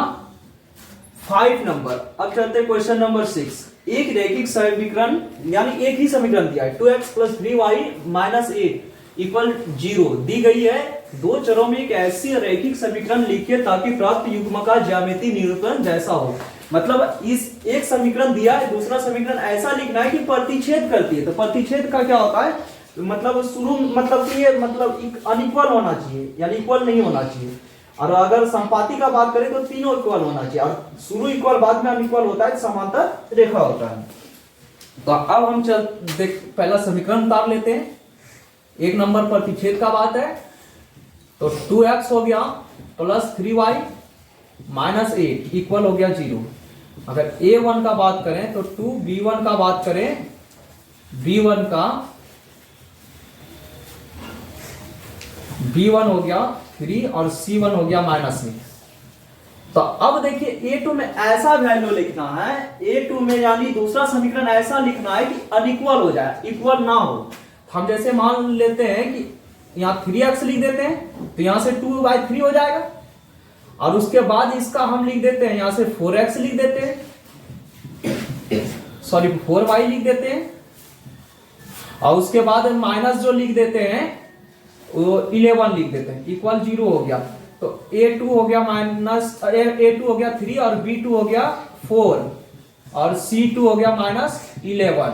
5 नंबर। अब चलते हैं क्वेश्चन नंबर 6। एक रैखिक समीकरण, यानी एक ही समीकरण दिया है 2x + 3y - 8 = 0 दी गई है। दो चरों में एक ऐसी रैखिक समीकरण लिखिए ताकि प्राप्त युग्म का ज्यामितीय निरूपण जैसा हो। मतलब इस एक समीकरण दिया है, दूसरा समीकरण ऐसा लिखना है कि प्रतिच्छेद करती है। तो प्रतिच्छेद का क्या होता है, मतलब शुरू मतलब कि ये मतलब अनइक्वल होना चाहिए, यानी इक्वल नहीं होना चाहिए। और अगर संपाती का बात करें तो तीनों इक्वल होना चाहिए, और शुरू इक्वल बाद में अनइक्वल होता है, समांतर रेखा होता है। तो अब हम पहला समीकरण उतार लेते हैं। एक नंबर प्रतिच्छेद का बात है, तो 2x हो गया प्लस 3y माइनस 8 इक्वल हो गया 0। अगर a1 का बात करें तो 2, b1 का बात करें, b1 हो गया 3 और c1 हो गया माइनस 8। तो अब देखिए a2 में ऐसा वैल्यू लिखना है, a2 में यानी दूसरा समीकरण ऐसा लिखना है कि अनइक्वल हो जाए, इक्वल ना हो। हम जैसे मान लेते हैं कि यहाँ 3x लिख देते हैं, तो यहां से 2/3 हो जाएगा, और उसके बाद इसका हम लिख देते हैं, यहां से 4x लिख देते हैं, सॉरी 4y लिख देते हैं, और उसके बाद माइनस जो लिख देते हैं वो 11 लिख देते हैं, इक्वल 0 हो गया। तो a2 हो गया a2 हो गया 3 और b2 हो गया 4 और c2 हो गया माइनस 11।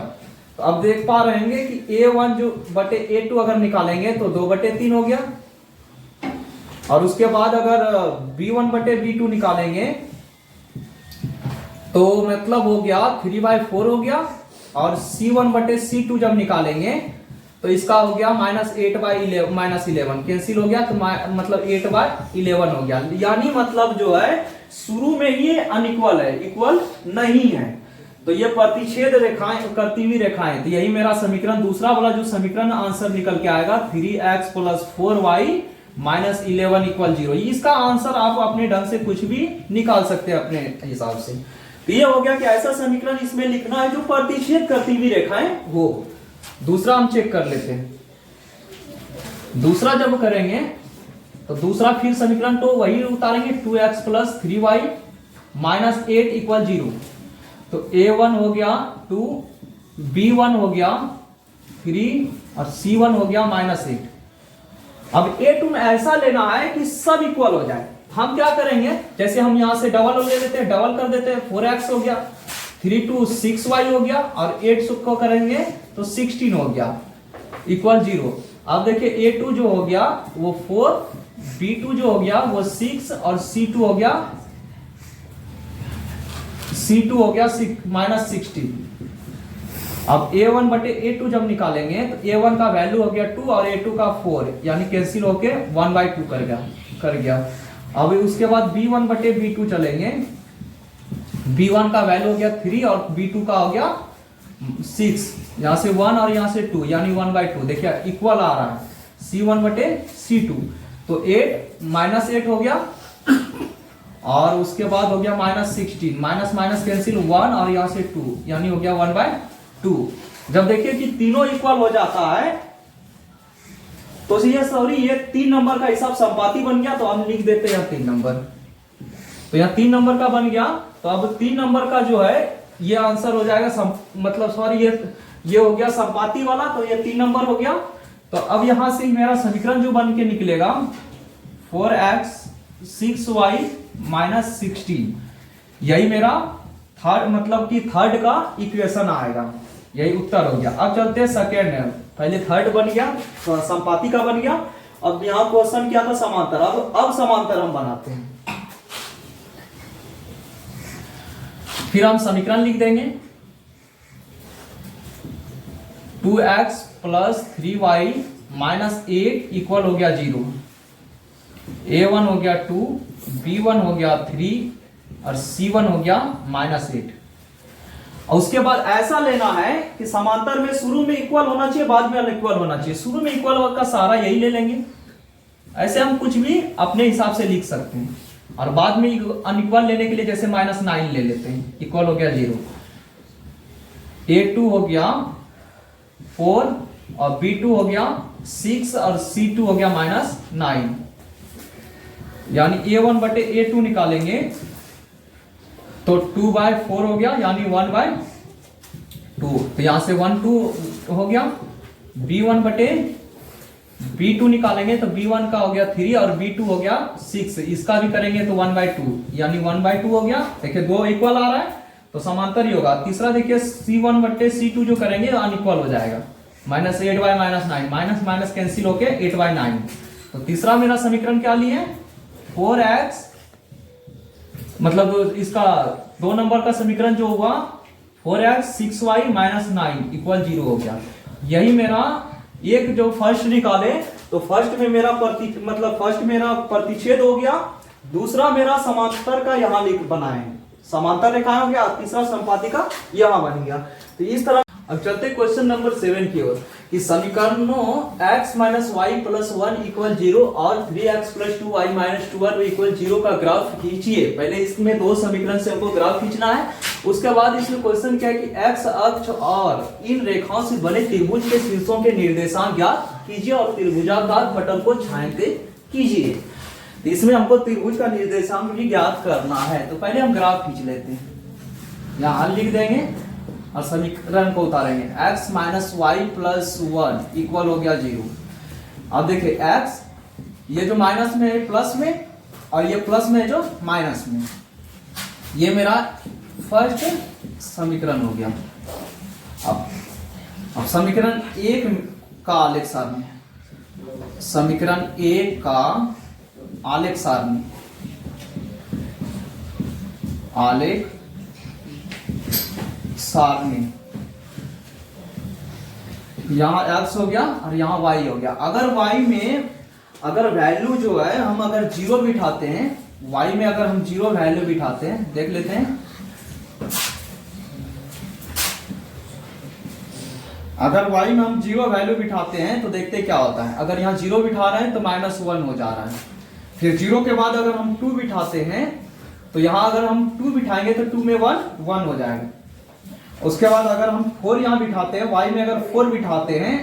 तो अब देख पा रहे हैं कि a1 जो बटे a2 अगर निकालेंगे तो 2/3 हो गया, और उसके बाद अगर b1 बटे b2 निकालेंगे तो मतलब हो गया 3/4 हो गया, और c1 बटे c2 जब निकालेंगे तो इसका हो गया -8/11 कैंसिल हो गया, तो मतलब 8/11 हो गया। यानी मतलब जो है शुरू में ही अनइक्वल है, इक्वल नहीं है। तो ये प्रतिच्छेद रेखाएं, करती हुई रेखाएं, तो यही मेरा समीकरण दूसरा वाला जो समीकरण आंसर निकल के आएगा 3x + 4y - 11 = 0। इसका आंसर आप अपने ढंग से कुछ भी निकाल सकते हैं अपने हिसाब से। तो ये हो गया कि ऐसा समीकरण इसमें लिखना है जो प्रतिच्छेद करती हुई रेखाएं हो। दूसरा हम चेक कर लेते हैं। दूसरा जब करेंगे तो दूसरा फिर समीकरण तो वही उतारेंगे, 2x + 3y - 8 = 0। तो a1 हो गया 2, b1 हो गया 3 और c1 हो गया -8। अब a2 में ऐसा लेना है कि सब इक्वल हो जाए। हम क्या करेंगे, जैसे हम यहां से डबल ले लेते हैं, डबल कर देते हैं, 4x हो गया, 3 2 6y हो गया, और 8 को करेंगे तो 16 हो गया = 0। अब देखिए a2 जो हो गया वो 4, b2 जो हो गया वो 6 और c2 हो गया -16। अब a1 बटे a2 जब निकालेंगे तो a1 का वैल्यू हो गया 2 और a2 का 4, यानी कैंसिल होके 1/2 कर गया। अब उसके बाद b1 बटे b2 चलेंगे, b1 का वैल्यू हो गया 3 और b2 का हो गया 6, यहां से 1 और यहां से 2, यानी 1/2। देखिए इक्वल आ रहा है, c1 बटे c2, तो 8 हो गया, और उसके बाद हो गया -16, माइनस कैंसिल 1 और यहां से 2, यानी हो गया 1/2। जब देखिए कि तीनों इक्वल हो जाता है तो ये 3 नंबर का हिसाब संपाती बन गया, तो हम लिख देते हैं 3 नंबर। तो यहाँ 3 नंबर का बन गया, तो अब 3 नंबर का जो है ये आंसर हो जाएगा, मतलब ये हो गया संपाती वाला, तो ये 3 नंबर हो गया। तो अब यहां से मेरा समीकरण जो बन के निकलेगा 4x 6y - 16, यही मेरा थर्ड, मतलब कि थर्ड का इक्वेशन आएगा, यही उत्तर हो गया। अब चलते हैं सेकेंड है, पहले थर्ड बन गया, संपाती का बन गया, अब यहां क्वेश्चन क्या था समांतर। अब समांतर हम बनाते हैं, फिर हम समीकरण लिख देंगे 2x + 3y - 8 इक्वल हो गया 0। a1 हो गया 2, b1 हो गया 3 और c1 हो गया -8। और उसके बाद ऐसा लेना है कि समांतर में शुरू में इक्वल होना चाहिए, बाद में अनइक्वल होना चाहिए। शुरू में इक्वल का सहारा यही ले लेंगे, ऐसे हम कुछ भी अपने हिसाब से लिख सकते हैं, और बाद में अनइक्वल लेने के लिए जैसे -9 ले लेते हैं, इक्वल हो गया 0। a2 हो गया 4 और b2 हो गया 6 और c2 हो गया -9, यानी a1 बटे a2 निकालेंगे तो 2/4 हो गया, यानी 1/2। तो यहां से 1 2 हो गया, b1 बटे b2 निकालेंगे तो b1 का हो गया 3 और b2 हो गया 6, इसका भी करेंगे तो 1/2, यानी 1/2 हो गया। देखिए 2 इक्वल आ रहा है तो समांतर ही होगा। तीसरा देखिए c1 बटे c2 जो करेंगे अनइक्वल हो जाएगा, -8/-9, माइनस कैंसिल होके 8/9। तो तीसरा मेरा समीकरण क्या लिए, 4x मतलब इसका 2 नंबर का समीकरण जो हुआ 4x 6y माइनस 9 इक्वल 0 हो गया। यही मेरा एक जो फर्स्ट निकाले तो फर्स्ट में मेरा फर्स्ट मेरा प्रतिच्छेद हो गया, दूसरा मेरा समांतर का यहाँ लिख बनाए समांतर रेखाएं हो गया, तीसरा संपाती का यहाँ बन गया। तो इस तरह अब चलते क्वेश्चन नंबर 7 की ओर कि समीकरणों x minus Y plus 1 equal 0 और 3x plus 2y minus 2 equal 0 का ग्राफ खींचिए। पहले इसमें 2 समीकरण से हमको ग्राफ खींचना है, उसके बाद इसमें क्वेश्चन क्या है कि x अक्ष और इन रेखाओं से बने त्रिभुज के शीर्षों के निर्देशांक ज्ञात कीजिए और त्रिभुजाकार पटल को छायांकित कीजिए। तो इसमें हमको त्रिभुज का निर्देशांक भी ज्ञात करना है। तो पहले हम ग्राफ खींच लेते हैं, यहाँ हल लिख देंगे और समीकरण को उतारेंगे। x minus Y plus 1 equal हो गया 0। अब देखिए x ये जो माइनस में है प्लस में और ये प्लस में है जो माइनस में, ये मेरा फर्स्ट समीकरण हो गया। अब समीकरण 1 का आलेख सारणी, समीकरण 1 का आलेख सारणी, आलेख सारणी, यहाँ x हो गया और यहाँ y हो गया। अगर y में अगर वैल्यू जो है हम अगर 0 बिठाते हैं, y में अगर हम 0 वैल्यू बिठाते हैं, देख लेते हैं। अगर y में हम 0 वैल्यू बिठाते हैं तो देखते हैं क्या होता है। अगर यहाँ 0 बिठा रहे हैं तो -1 हो जा रहा है। फिर 0 के बाद अगर हम 2 बिठाते हैं तो यहाँ अगर हम 2 बिठाएंगे तो 2 में 1 हो जाएगा। उसके बाद अगर हम 4 यहाँ बिठाते हैं, y में अगर 4 बिठाते हैं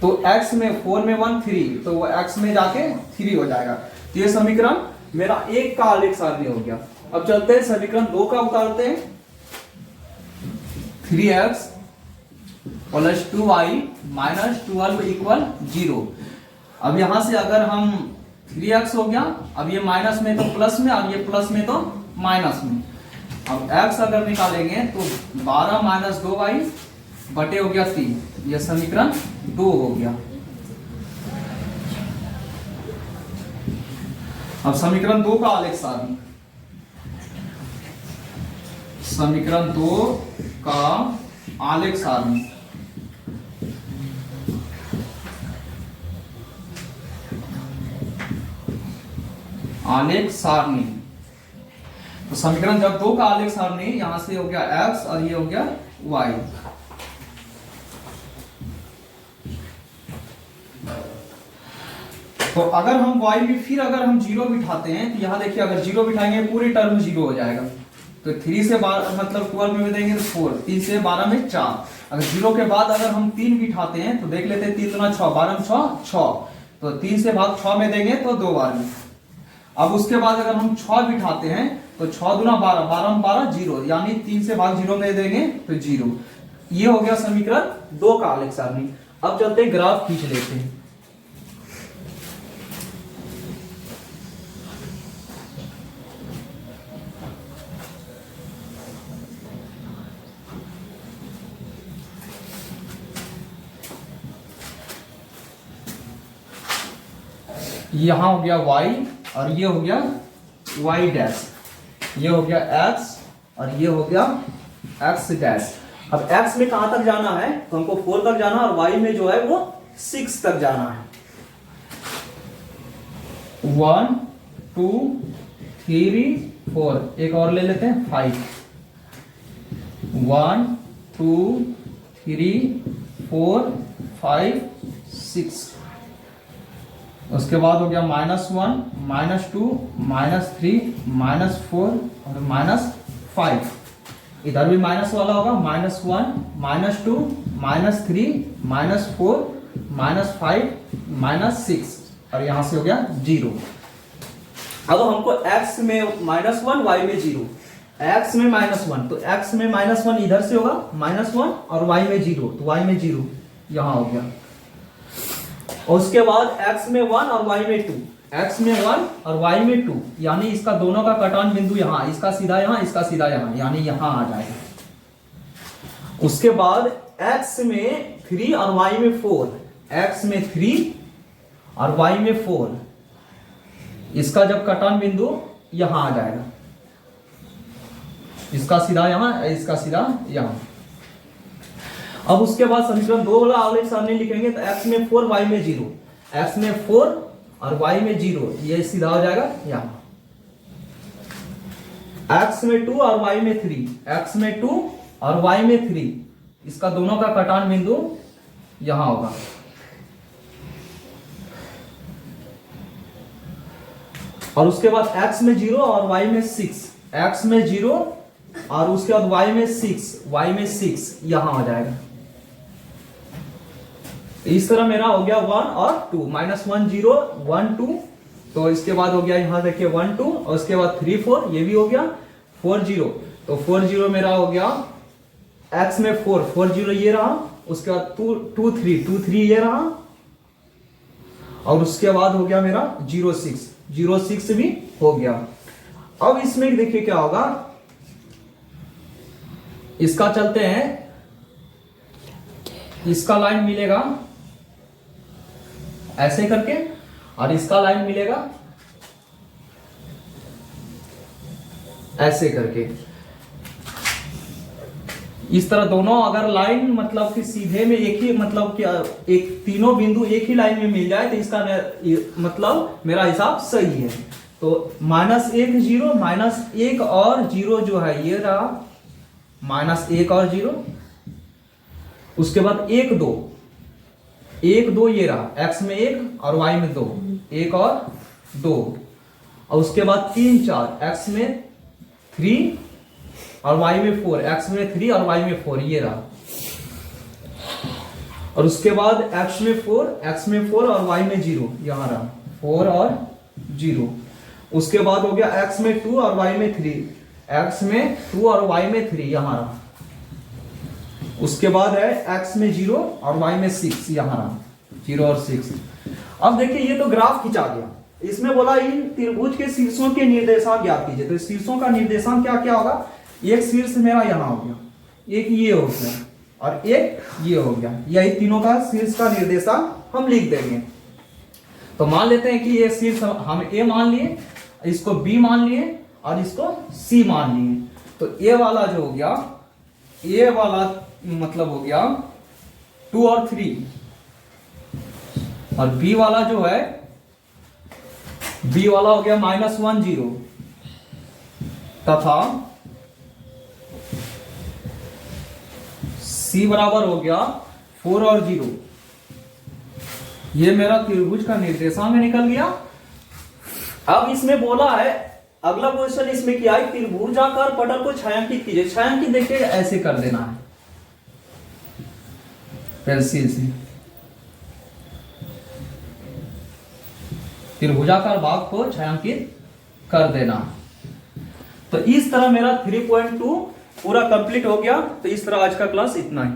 तो x में 4 में 1 3, तो वो x में जाके 3 हो जाएगा। तो ये समीकरण मेरा 1 का आलेख सारणी हो गया। अब चलते हैं समीकरण 2 का उतारते हैं। 3x plus 2y minus 12 equal 0। अब यहां से अगर हम 3x हो गया, अब ये माइनस में तो प्लस में, अब ये प्लस में तो माइनस में। अब x अगर निकालेंगे तो 12 माइनस 2y बटे हो गया 3, यह समीकरण 2 हो गया। अब समीकरण 2 का आलेख सारणी, समीकरण 2 का आलेख सारणी, आलेख सारणी। तो समीकरण जब 2 का आलेख सारणी, यहां से हो गया x और ये हो गया y। तो अगर हम y में फिर अगर हम 0 बिठाते हैं तो यहां देखिए अगर 0 बिठाएंगे पूरी टर्म 0 हो जाएगा। तो 3 से 12 मतलब 12 में देंगे तो 4, 3 से 12 में 4। अगर 0 के बाद अगर हम 3 बिठाते हैं तो देख लेते हैं 3 दूना 6, 12 में 6, तो 3 से भाग 6 में देंगे तो 2 बार में। अब उसके बाद अगर हम 6 बिठाते हैं तो 6 दूना 12, 12 में 12 0, यानी 3 से भाग 0 में देंगे तो 0। ये हो गया समीकरण 2 का आलेख सारणी। अब चलते हैं ग्राफ खींच लेते हैं। यहां हो गया y और ये हो गया y डैश, ये हो गया x और ये हो गया x डैश। अब x में कहां तक जाना है तो हमको 4 तक जाना है और y में जो है वो 6 तक जाना है। 1 2 3 4, एक और ले लेते हैं 5। 1 2 3 4 5 6। उसके बाद हो गया -1 -2 -3 -4 और -5। इधर भी माइनस वाला होगा, -1 -2 -3 -4 -5 -6 और यहां से हो गया 0। अब हमको x में -1 y में 0, x में -1 तो x में -1 इधर से होगा -1 और y में 0 तो y में 0 यहां हो गया। और उसके बाद x में 1 और y में 2, x में 1 और y में 2, यानी इसका दोनों का कटान बिंदु यहाँ, इसका सीधा यहाँ, इसका सीधा यहाँ, यानी यहाँ आ जाएगा। उसके बाद x में 3 और y में 4, x में 3 और y में 4, इसका जब कटान बिंदु यहां आ जाएगा, इसका सीधा यहां, इसका सीधा यहां। अब उसके बाद समीकरण 2 वाला आगे सामने लिखेंगे तो x में 4 y में 0, x में 4 और y में 0, ये सीधा हो जाएगा यहां। x में 2 और y में 3, x में 2 और y में 3, इसका दोनों का कटान बिंदु यहां होगा। और उसके बाद x में 0 और y में 6, x में 0 और उसके बाद y में 6 यहां आ जाएगा। इस तरह मेरा हो गया 1 और 2, -1 0 1 2, तो इसके बाद हो गया यहां देखिए 1 2 और उसके बाद 3 4, ये भी हो गया 4 0, तो 4 0 मेरा हो गया x में 4 4 0 ये रहा, उसके बाद 2 3 ये रहा, और उसके बाद हो गया मेरा 0 6 भी हो गया। अब इसमें देखिए क्या होगा, इसका चलते हैं, इसका लाइन मिलेगा ऐसे करके और इसका लाइन मिलेगा ऐसे करके। इस तरह दोनों अगर लाइन मतलब कि सीधे में एक ही, मतलब कि एक तीनों बिंदु एक ही लाइन में मिल जाए तो इसका मतलब मेरा हिसाब सही है। तो -1 0 -1 और 0 जो है ये रहा, -1 और 0, उसके बाद 1 2 ये रहा, x में 1 और y में 2, 1 और 2, और उसके बाद 3 4, x में 3 और y में 4, x में 3 और y में 4 ये रहा, और उसके बाद x में 4 और y में 0 यहां रहा, 4 और 0। उसके बाद हो गया x में 2 और y में 3, x में 2 और y में 3 यहां रहा। उसके बाद है x में 0 और y में 6 यहां रहा, 0 और 6। अब देखिए ये तो ग्राफ खिंचा गया, इसमें बोला इन त्रिभुज के शीर्षों के निर्देशांक ज्ञात कीजिए। तो शीर्षों का निर्देशांक क्या क्या होगा, एक शीर्ष मेरा यहां हो गया, एक ये हो गया और एक ये हो गया, यही तीनों का शीर्ष का निर्देशांक हम लिख देंगे। तो मान लेते हैं कि ये शीर्ष हम A मान लिए, इसको B मान लिए और इसको C मान लिए। तो A वाला जो हो गया, A वाला मतलब हो गया 2 और 3, और B वाला जो है, B वाला हो गया -1 0 तथा C बराबर हो गया 4 और 0। ये मेरा त्रिभुज का निर्देशांक निकल गया। अब इसमें बोला है, अगला क्वेश्चन इसमें क्या है, त्रिभुजाकार पटल को छायांकित कीजिए। छायांकित देखिए ऐसे कर देना है पेंसिल से, त्रिभुजाकार भाग को छायांकित कर देना। तो इस तरह मेरा 3.2 पूरा कंप्लीट हो गया। तो इस तरह आज का क्लास इतना ही।